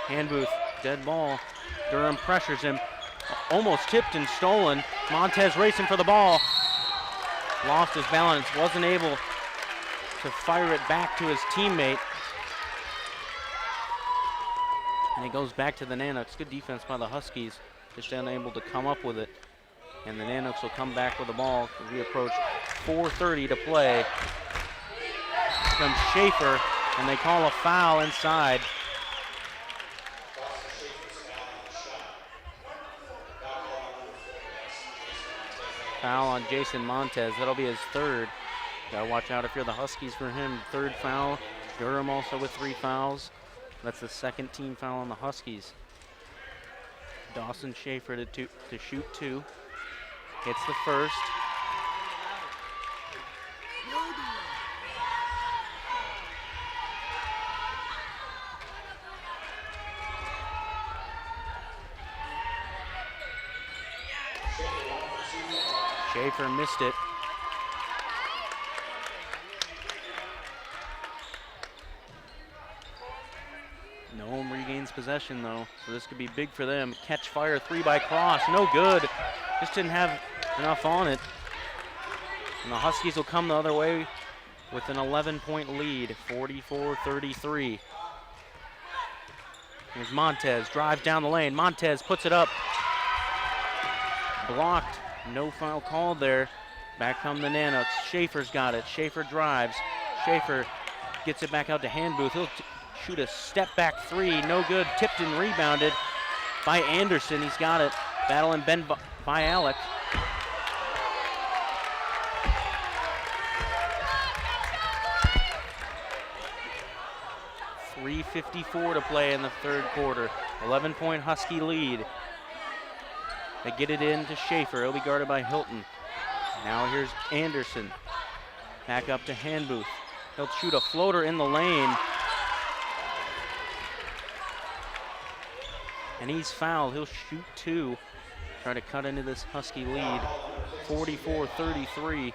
Speaker 1: Handbooth, dead ball. Durham pressures him. Almost tipped and stolen. Montez racing for the ball. Lost his balance. Wasn't able to fire it back to his teammate. And it goes back to the Nanoks. Good defense by the Huskies. Just unable to come up with it. And the Nanoks will come back with the ball as we approach 4:30 to play. Here comes Schaefer, and they call a foul inside. Foul on Jason Montez. That'll be his third. Gotta watch out if you're the Huskies for him. Third foul. Durham also with 3 fouls. That's the second team foul on the Huskies. Dawson Schaefer to shoot 2. Hits the first. Schaefer missed it. Nome regains possession though, so this could be big for them. Catch fire 3 by Cross, no good. Just didn't have enough on it. And the Huskies will come the other way with an 11-point lead, 44-33. Here's Montez, drives down the lane. Montez puts it up. Blocked, no foul called there. Back come the Nanoks. Schaefer's got it. Schaefer drives. Schaefer gets it back out to Handbooth. He'll shoot a step back 3, no good. Tipped and rebounded by Anderson. He's got it. Battling Ben by Alec. .354 to play in the third quarter. 11-point Husky lead. They get it in to Schaefer. He'll be guarded by Hilton. Now here's Anderson. Back up to Handbooth. He'll shoot a floater in the lane. And he's fouled. He'll shoot 2. Try to cut into this Husky lead. 44-33.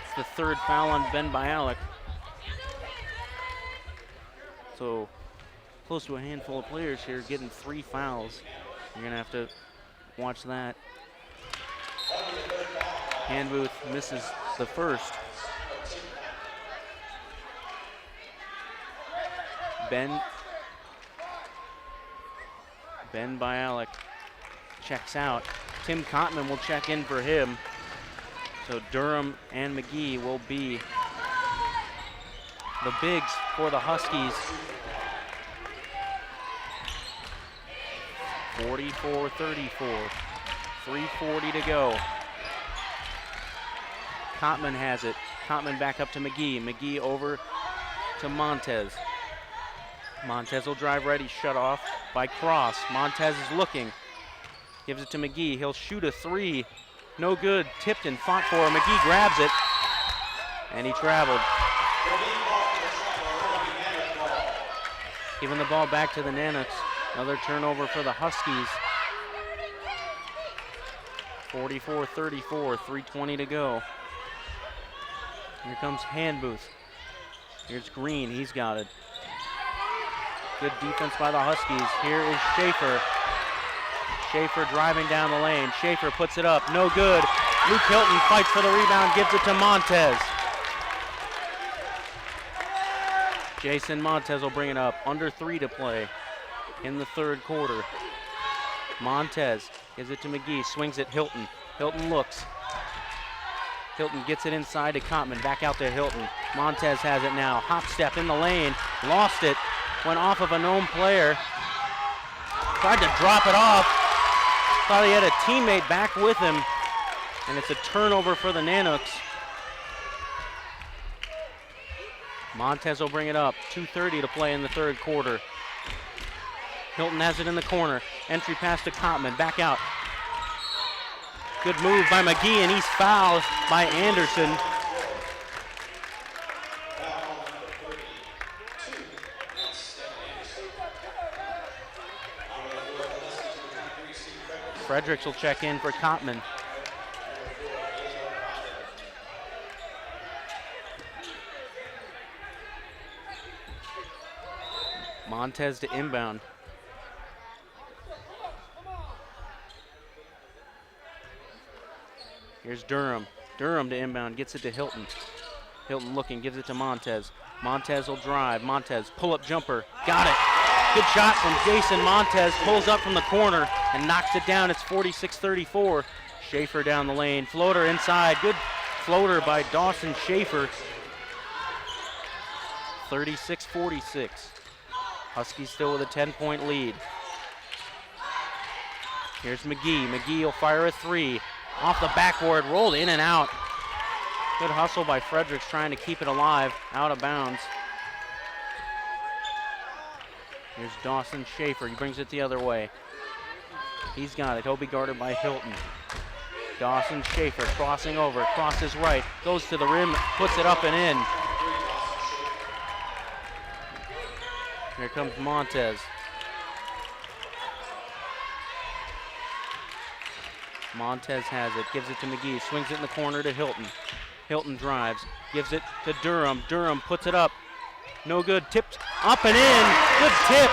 Speaker 1: It's the third foul on Ben Bialik. So close to a handful of players here getting 3 fouls. You're gonna have to watch that. Handbooth misses the first. Ben Bialik checks out. Tim Cotman will check in for him. So Durham and McGee will be the bigs for the Huskies. 44-34, 3:40 to go. Cotman has it. Cotman back up to McGee. McGee over to Montez. Montez will drive right. He's shut off by Cross. Montez is looking. Gives it to McGee. He'll shoot a 3. No good. Tipped and fought for. McGee grabs it. And he traveled. Giving the ball back to the Nanoks. Another turnover for the Huskies. 44-34, 3:20 to go. Here comes Handbooth. Here's Green, he's got it. Good defense by the Huskies. Here is Schaefer. Schaefer driving down the lane. Schaefer puts it up, no good. Luke Hilton fights for the rebound, gives it to Montez. Jason Montez will bring it up. Under 3 to play in the third quarter. Montez gives it to McGee, swings it Hilton. Hilton looks. Hilton gets it inside to Kottman, back out to Hilton. Montez has it now, hop step in the lane, lost it, went off of a Nome player. Tried to drop it off, thought he had a teammate back with him, and it's a turnover for the Nanooks. Montez will bring it up, 2:30 to play in the third quarter. Hilton has it in the corner, entry pass to Kottman, back out. Good move by McGee, and he's fouled by Anderson. Fredericks will check in for Kottman. Montez to inbound. Here's Durham. Durham to inbound, gets it to Hilton. Hilton looking, gives it to Montez. Montez will drive. Montez, pull-up jumper. Got it. Good shot from Jason Montez. Pulls up from the corner and knocks it down. It's 46-34. Schaefer down the lane. Floater inside. Good floater by Dawson Schaefer. 36-46. Huskies still with a 10-point lead. Here's McGee. McGee will fire a three. Off the backboard, rolled in and out. Good hustle by Fredericks trying to keep it alive, out of bounds. Here's Dawson Schaefer, he brings it the other way. He's got it, he'll be guarded by Hilton. Dawson Schaefer crossing over, crosses right, goes to the rim, puts it up and in. Here comes Montez. Montez has it, gives it to McGee, swings it in the corner to Hilton. Hilton drives, gives it to Durham. Durham puts it up, no good, tipped up and in, good tip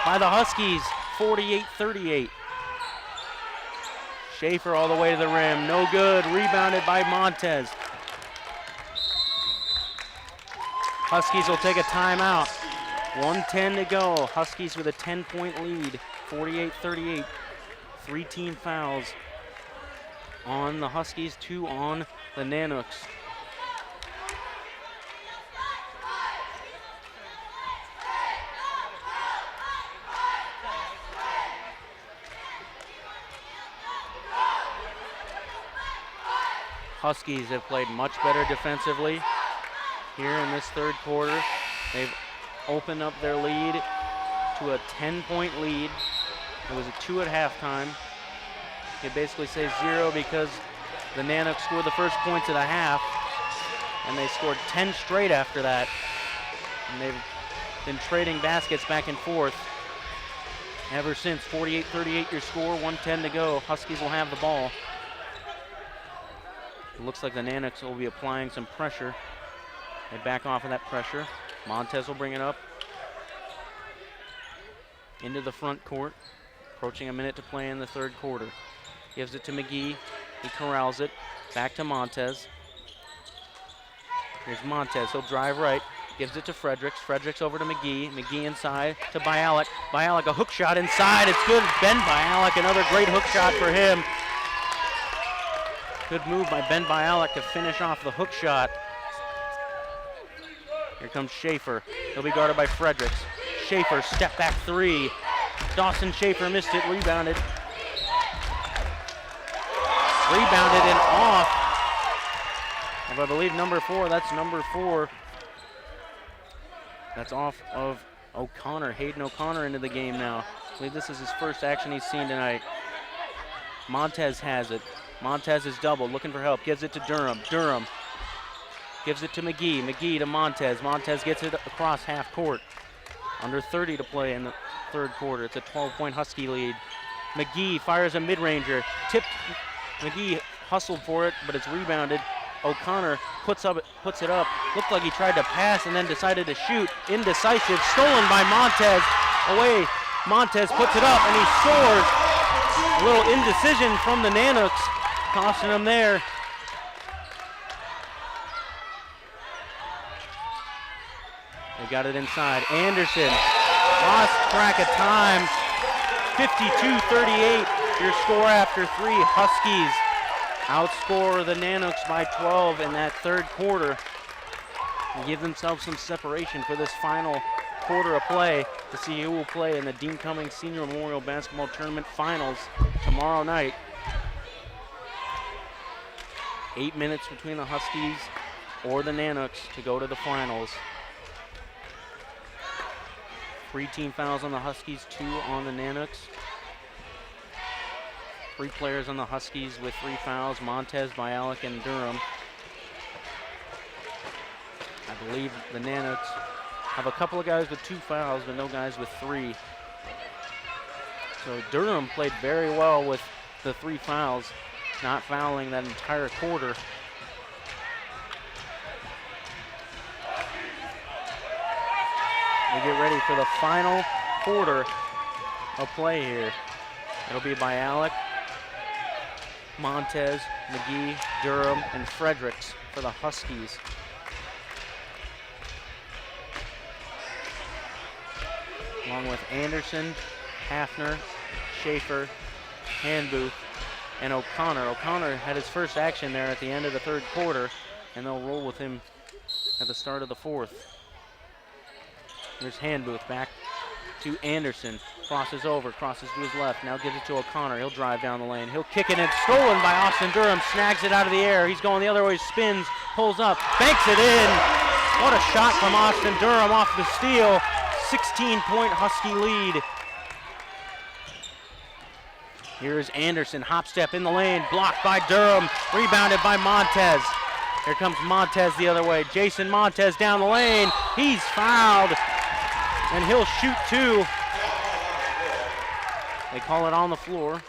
Speaker 1: by the Huskies, 48-38. Schaefer all the way to the rim, no good, rebounded by Montez. Huskies will take a timeout, 1:10 to go. Huskies with a 10-point lead, 48-38. 3 team fouls on the Huskies, 2 on the Nanooks. Huskies have played much better defensively here in this third quarter. They've opened up their lead to a 10-point lead. It was a 2 at halftime. You could basically say 0 because the Nanooks scored the first points of the half, and they scored 10 straight after that. And they've been trading baskets back and forth ever since. 48-38 your score, 1:10 to go. Huskies will have the ball. It looks like the Nanooks will be applying some pressure. They back off of that pressure. Montez will bring it up into the front court. Approaching a minute to play in the third quarter. Gives it to McGee. He corrals it. Back to Montez. Here's Montez. He'll drive right. Gives it to Fredericks. Fredericks over to McGee. McGee inside to Bialik. Bialik, a hook shot inside. It's good. Ben Bialik, another great hook shot for him. Good move by Ben Bialik to finish off the hook shot. Here comes Schaefer. He'll be guarded by Fredericks. Schaefer, step back three. Dawson Schaefer missed it, rebounded. Rebounded and off of, I believe, number 4. That's number 4. That's off of O'Connor, Hayden O'Connor into the game now. I believe this is his first action he's seen tonight. Montez has it. Montez is doubled, looking for help, gives it to Durham. Durham gives it to McGee. McGee to Montez. Montez gets it across half court. Under 30 to play in the third quarter. It's a 12-point Husky lead. McGee fires a mid-ranger. Tipped. McGee hustled for it, but it's rebounded. O'Connor puts it up. Looked like he tried to pass and then decided to shoot. Indecisive. Stolen by Montez. Away. Montez puts it up and he scores. A little indecision from the Nanooks, costing him there. They got it inside. Anderson lost track of time. 52-38, your score after 3. Huskies outscore the Nanooks by 12 in that third quarter and give themselves some separation for this final quarter of play to see who will play in the Dean Cummings Senior Memorial Basketball Tournament Finals tomorrow night. 8 minutes between the Huskies or the Nanooks to go to the finals. 3 team fouls on the Huskies, 2 on the Nanooks. 3 players on the Huskies with 3 fouls, Montez, Bialik, and Durham. I believe the Nanooks have a couple of guys with 2 fouls, but no guys with 3. So Durham played very well with the 3 fouls, not fouling that entire quarter. We get ready for the final quarter of play here. It'll be Bialik, Montez, McGee, Durham, and Fredericks for the Huskies. Along with Anderson, Hafner, Schaefer, Handbooth, and O'Connor. O'Connor had his first action there at the end of the third quarter, and they'll roll with him at the start of the fourth. Here's Handbooth back to Anderson. Crosses over, crosses to his left. Now gives it to O'Connor. He'll drive down the lane. He'll kick it in. Stolen by Austin Durham. Snags it out of the air. He's going the other way. Spins, pulls up, banks it in. What a shot from Austin Durham off the steal. 16-point Husky lead. Here's Anderson. Hop step in the lane. Blocked by Durham. Rebounded by Montez. Here comes Montez the other way. Jason Montez down the lane. He's fouled. And he'll shoot 2. They call it on the floor.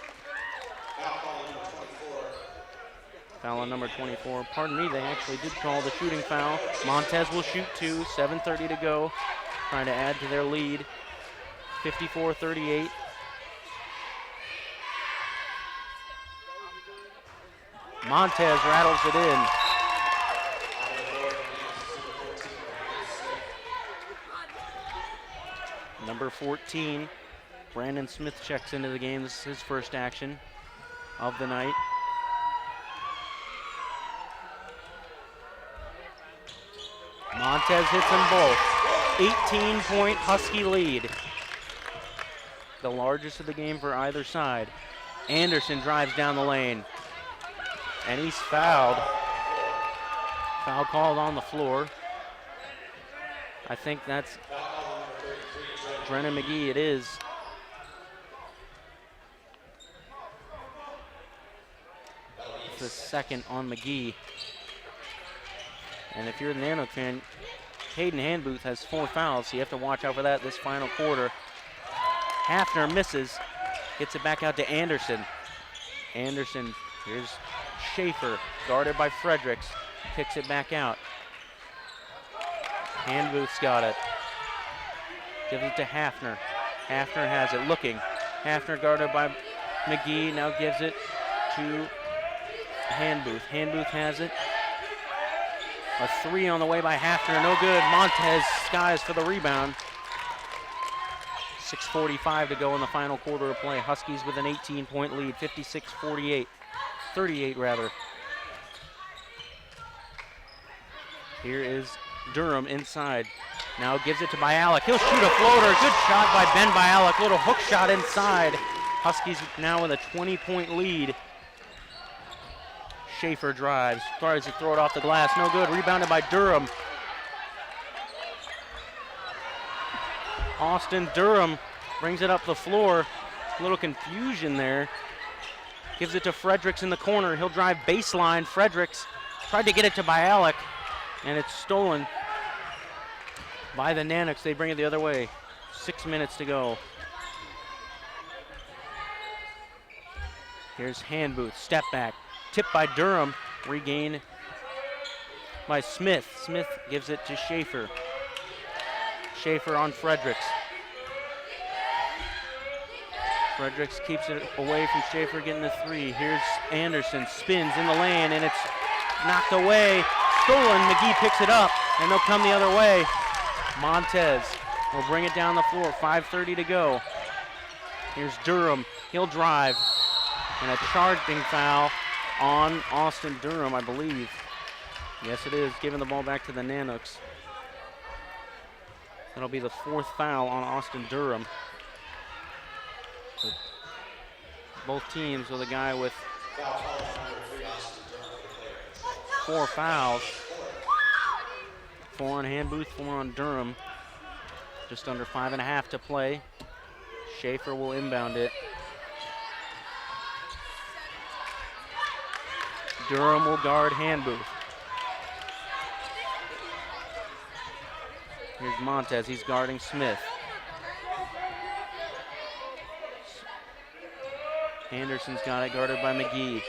Speaker 1: Foul on number 24. Pardon me, they actually did call the shooting foul. Montez will shoot 2, 7:30 to go. Trying to add to their lead. 54-38. Montez rattles it in. Number 14, Brandon Smith checks into the game. This is his first action of the night. Montez hits them both. 18-point Husky lead. The largest of the game for either side. Anderson drives down the lane. And he's fouled. Foul called on the floor. I think that's Brennan McGee. It is. It's the second on McGee. And if you're a Nanook fan, Hayden Handbooth has 4 fouls, so you have to watch out for that this final quarter. Hafner misses, gets it back out to Anderson. Anderson, here's Schaefer, guarded by Fredericks, kicks it back out. Handbooth's got it. Gives it to Hafner. Hafner has it, looking. Hafner guarded by McGee, now gives it to Handbooth. Handbooth has it. A 3 on the way by Hafner, no good. Montez skies for the rebound. 6:45 to go in the final quarter of play. Huskies with an 18-point lead, 56-48. 38 rather. Here is Durham inside. Now gives it to Bialik. He'll shoot a floater. Good shot by Ben Bialik. Little hook shot inside. Huskies now with a 20-point lead. Schaefer drives. Tries to throw it off the glass. No good. Rebounded by Durham. Austin Durham brings it up the floor. A little confusion there. Gives it to Fredericks in the corner. He'll drive baseline. Fredericks tried to get it to Bialik, and it's stolen by the Nanooks. They bring it the other way. 6 minutes to go. Here's Handbooth. Step back. Tipped by Durham. Regain by Smith. Smith gives it to Schaefer. Schaefer on Fredericks. Fredericks keeps it away from Schaefer getting the 3. Here's Anderson, spins in the lane, and it's knocked away. Stolen, McGee picks it up, and they'll come the other way. Montez will bring it down the floor, 5:30 to go. Here's Durham. He'll drive. And a charging foul on Austin Durham, I believe. Yes, it is. Giving the ball back to the Nanooks. That'll be the 4th foul on Austin Durham. So both teams with a guy with 4 fouls. 4 on Handbooth, 4 on Durham. Just under 5.5 to play. Schaefer will inbound it. Durham will guard Handbooth. Here's Montez, he's guarding Smith. Anderson's got it, guarded by McGee.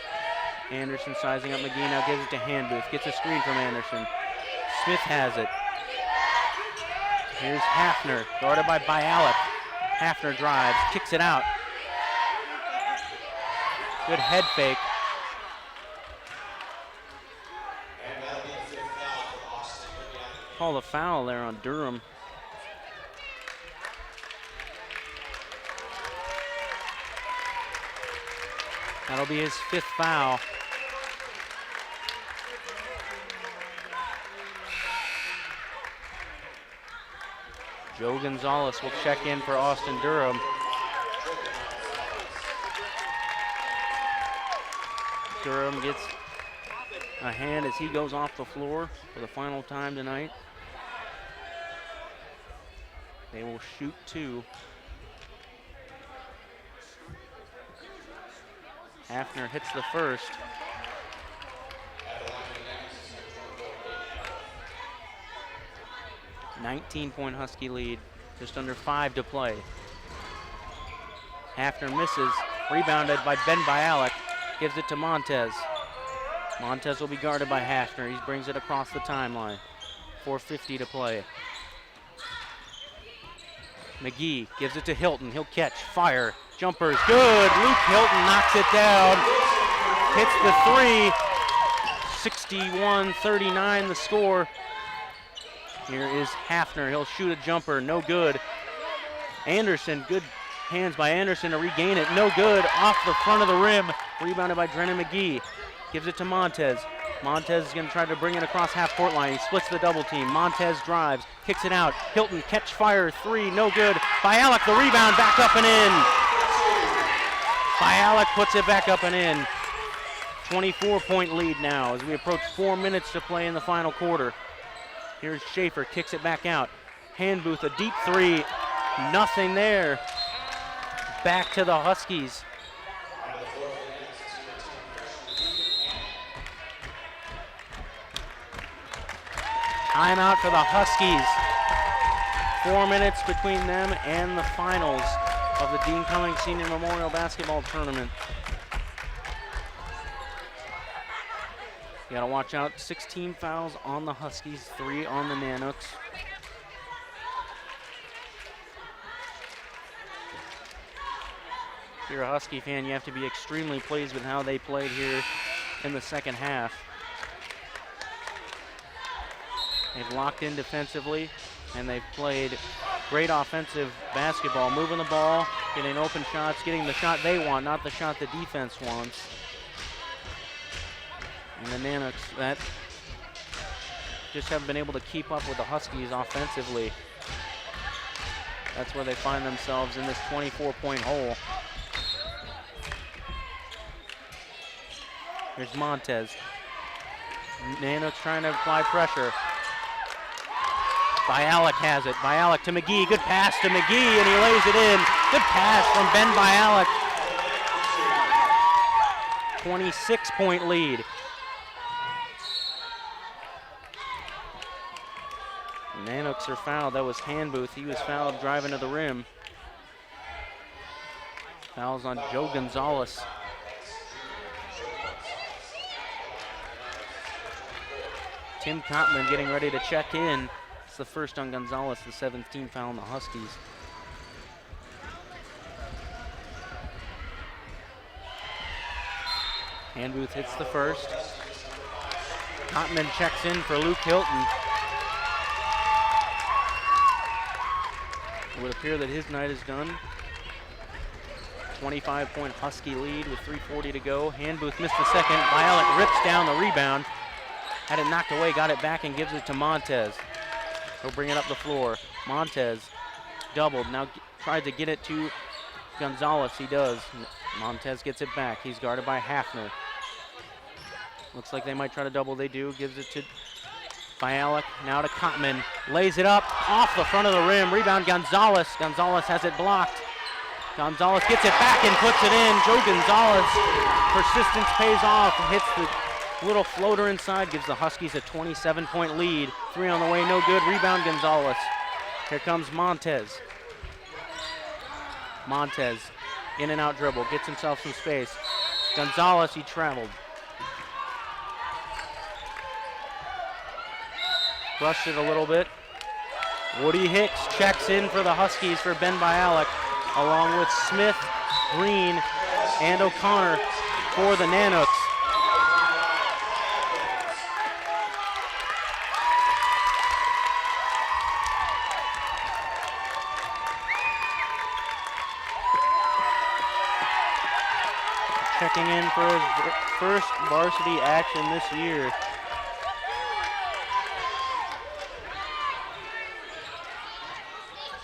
Speaker 1: Anderson sizing up McGee, now gives it to Handbooth. Gets a screen from Anderson. Smith has it. Here's Hafner, guarded by Bialik. Hafner drives, kicks it out. Good head fake. Call a foul there on Durham. That'll be his 5th foul. Joe Gonzalez will check in for Austin Durham. Durham gets a hand as he goes off the floor for the final time tonight. They will shoot 2. Hafner hits the first. $19-point Husky lead, just under 5 to play. Hafner misses, rebounded by Ben Bialik, gives it to Montez. Montez will be guarded by Hafner. He brings it across the timeline. 4:50 to play. McGee gives it to Hilton. He'll catch, fire, jumpers, good. Luke Hilton knocks it down. Hits the 3. 61-39 the score. Here is Hafner. He'll shoot a jumper, no good. Anderson, good hands by Anderson to regain it, no good. Off the front of the rim, rebounded by Drennan McGee. Gives it to Montez. Montez is going to try to bring it across half-court line. He splits the double team. Montez drives, kicks it out. Hilton, catch, fire, 3, no good. Bialik, the rebound, back up and in. Bialik puts it back up and in. 24-point lead now as we approach 4 minutes to play in the final quarter. Here's Schaefer, kicks it back out. Handbooth, a deep 3, nothing there. Back to the Huskies. Timeout for the Huskies. 4 minutes between them and the finals of the Dean Cummings Senior Memorial Basketball Tournament. You gotta watch out, 16 fouls on the Huskies, 3 on the Nanooks. If you're a Husky fan, you have to be extremely pleased with how they played here in the second half. They've locked in defensively, and they've played great offensive basketball, moving the ball, getting open shots, getting the shot they want, not the shot the defense wants. And the Nanooks that just haven't been able to keep up with the Huskies offensively. That's where they find themselves in this 24-point hole. Here's Montez. Nanooks trying to apply pressure. Bialik has it. Bialik to McGee. Good pass to McGee, and he lays it in. Good pass from Ben Bialik. 26-point lead. Nanooks are fouled. That was Handbooth. He was fouled driving to the rim. Fouls on Joe Gonzalez. Tim Cotman getting ready to check in. It's the first on Gonzalez, the 17th foul on the Huskies. Handbooth hits the first. Cotman checks in for Luke Hilton. It would appear that his night is done. 25-point Husky lead with 3:40 to go. Handbooth missed the second. Bialik rips down the rebound. Had it knocked away, got it back and gives it to Montez. He'll bring it up the floor. Montez doubled, now tried to get it to Gonzalez. He does. Montez gets it back. He's guarded by Hafner. Looks like they might try to double. They do. Gives it to Bialik. Now to Kottman. Lays it up off the front of the rim. Rebound Gonzalez. Gonzalez has it blocked. Gonzalez gets it back and puts it in. Joe Gonzalez. Persistence pays off. Hits the little floater inside. Gives the Huskies a 27-point lead. 3 on the way. No good. Rebound Gonzalez. Here comes Montez. Montez. In and out dribble. Gets himself some space. Gonzalez, he traveled. Brushed it a little bit. Woody Hicks checks in for the Huskies for Ben Bialik, along with Smith, Green, and O'Connor for the Nanooks. Checking in for his first varsity action this year.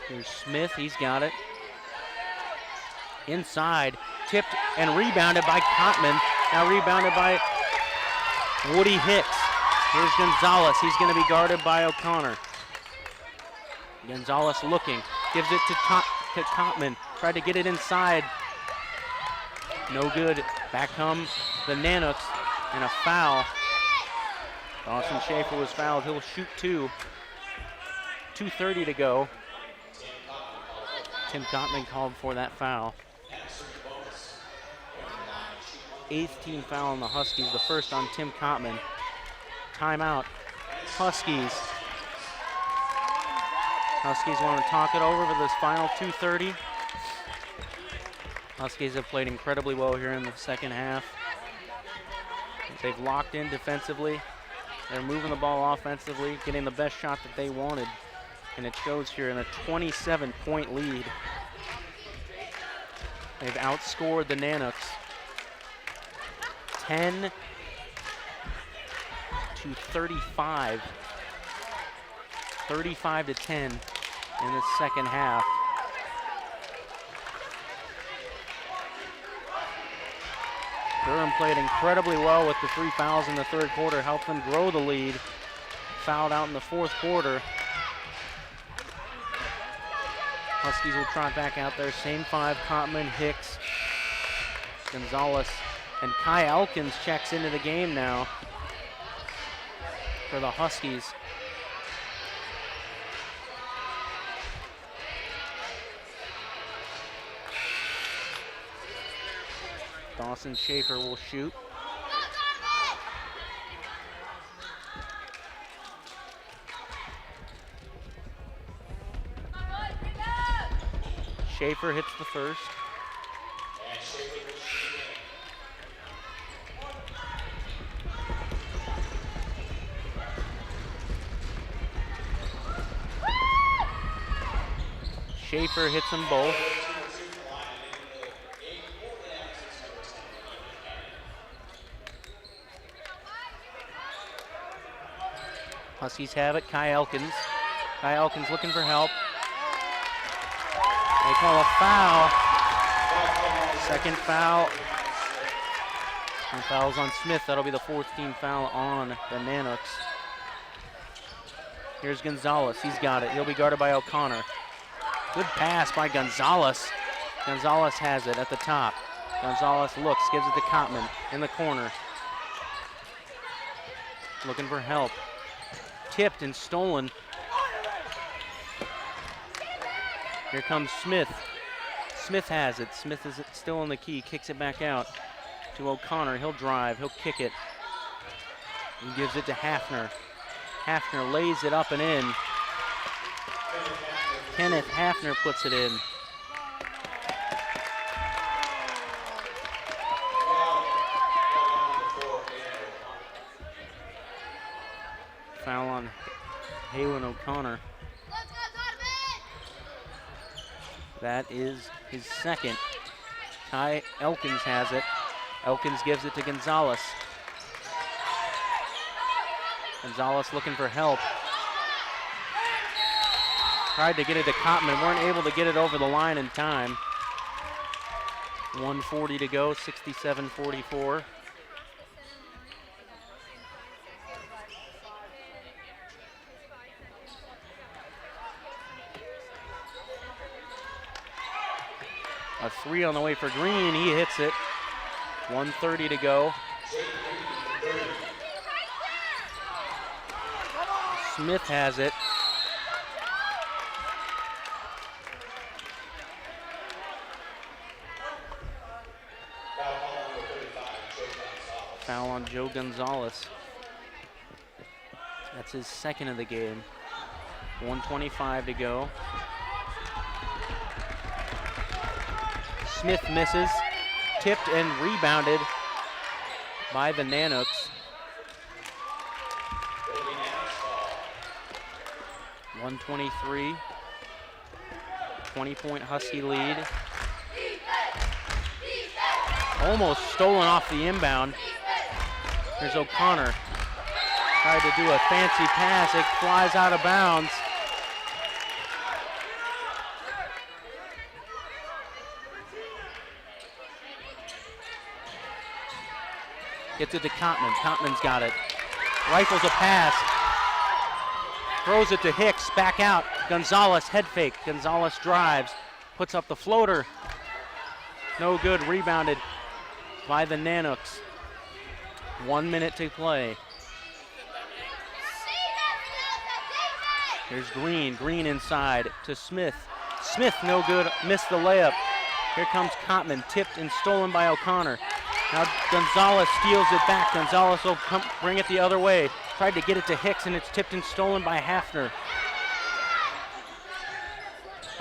Speaker 1: Here's Smith, he's got it. Inside, tipped and rebounded by Kottman. Now rebounded by Woody Hicks. Here's Gonzalez, he's gonna be guarded by O'Connor. Gonzalez looking, gives it to Kottman. Tried to get it inside. No good. Back come the Nanooks and a foul. Dawson Schaefer was fouled. He'll shoot 2. 2:30 to go. Tim Kottman called for that foul. 8th team foul on the Huskies, the first on Tim Kottman. Timeout. Huskies. Huskies want to talk it over for this final 2:30. Huskies have played incredibly well here in the second half. They've locked in defensively. They're moving the ball offensively, getting the best shot that they wanted. And it shows here in a 27-point lead. They've outscored the Nanooks 10 to 35. 35 to 10 in the second half. Durham played incredibly well with the 3 fouls in the third quarter, helped them grow the lead. Fouled out in the fourth quarter. Huskies will trot back out there. Same 5, Kottman, Hicks, Gonzalez, and Kai Elkins checks into the game now for the Huskies. Dawson Schaefer will shoot. Schaefer hits the first. Schaefer hits them both. Huskies have it. Kai Elkins. Kai Elkins looking for help. They call a foul. Second foul. And fouls on Smith. That'll be the 4th team foul on the Nanooks. Here's Gonzalez. He's got it. He'll be guarded by O'Connor. Good pass by Gonzalez. Gonzalez has it at the top. Gonzalez looks, gives it to Kottman in the corner. Looking for help. Tipped and stolen. Here comes Smith. Smith has it. Smith is still on the key. Kicks it back out to O'Connor. He'll drive. He'll kick it. He gives it to Hafner. Hafner lays it up and in. Kenneth Hafner puts it in. Foul on Halen O'Connor. That is his second. Kai Elkins has it. Elkins gives it to Gonzalez. Gonzalez looking for help. Tried to get it to Cotman, weren't able to get it over the line in time. 1:40 to go, 67-44. A three on the way for Green, he hits it. 1:30 to go. Smith has it. Foul on Joe Gonzalez. That's his second of the game. 1:25 to go. Smith misses, tipped and rebounded by the Nanooks. 1:23, 20-point Husky lead. Almost stolen off the inbound. Here's O'Connor. Tried to do a fancy pass, it flies out of bounds. Gets it to Cotman. Cotman's got it. Rifles a pass. Throws it to Hicks. Back out. Gonzalez head fake. Gonzalez drives. Puts up the floater. No good. Rebounded by the Nanooks. 1 minute to play. Here's Green. Green inside to Smith. Smith no good. Missed the layup. Here comes Cotman. Tipped and stolen by O'Connor. Now Gonzalez steals it back. Gonzalez will bring it the other way. Tried to get it to Hicks, and it's tipped and stolen by Hafner.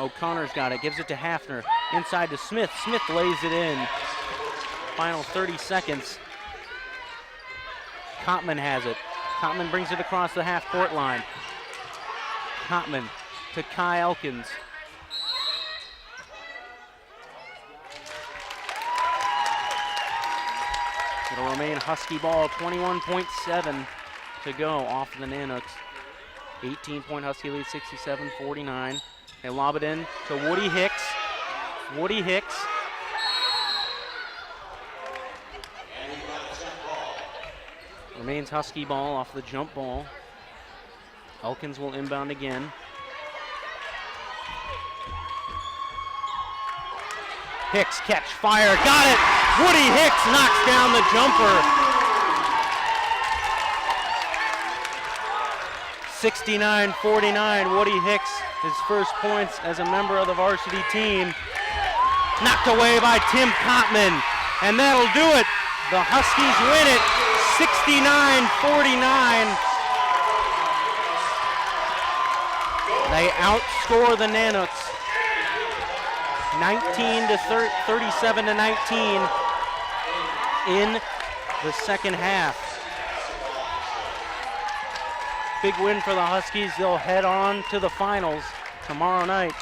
Speaker 1: O'Connor's got it, gives it to Hafner. Inside to Smith. Smith lays it in. Final 30 seconds. Cotman has it. Cotman brings it across the half-court line. Cotman to Kai Elkins. It'll remain Husky ball, 21.7 to go off the Nanooks. 18-point Husky lead, 67-49. They lob it in to Woody Hicks. Woody Hicks. Remains Husky ball off the jump ball. Elkins will inbound again. Hicks catch, fire, got it! Woody Hicks knocks down the jumper. 69-49, Woody Hicks, his first points as a member of the varsity team. Knocked away by Tim Cotman, and that'll do it. The Huskies win it, 69-49. They outscore the Nanooks. 37-19 in the second half. Big win for the Huskies. They'll head on to the finals tomorrow night.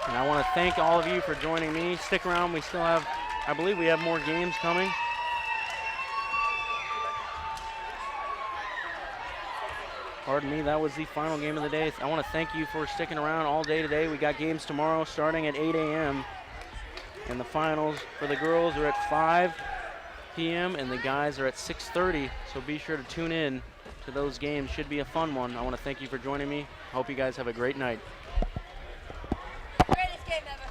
Speaker 1: And I want to thank all of you for joining me. Stick around. We still have, I believe we have more games coming. Pardon me, that was the final game of the day. I want to thank you for sticking around all day today. We got games tomorrow starting at 8 a.m. And the finals for the girls are at 5 p.m. and the guys are at 6:30. So be sure to tune in to those games. Should be a fun one. I want to thank you for joining me. I hope you guys have a great night.
Speaker 2: Greatest game ever.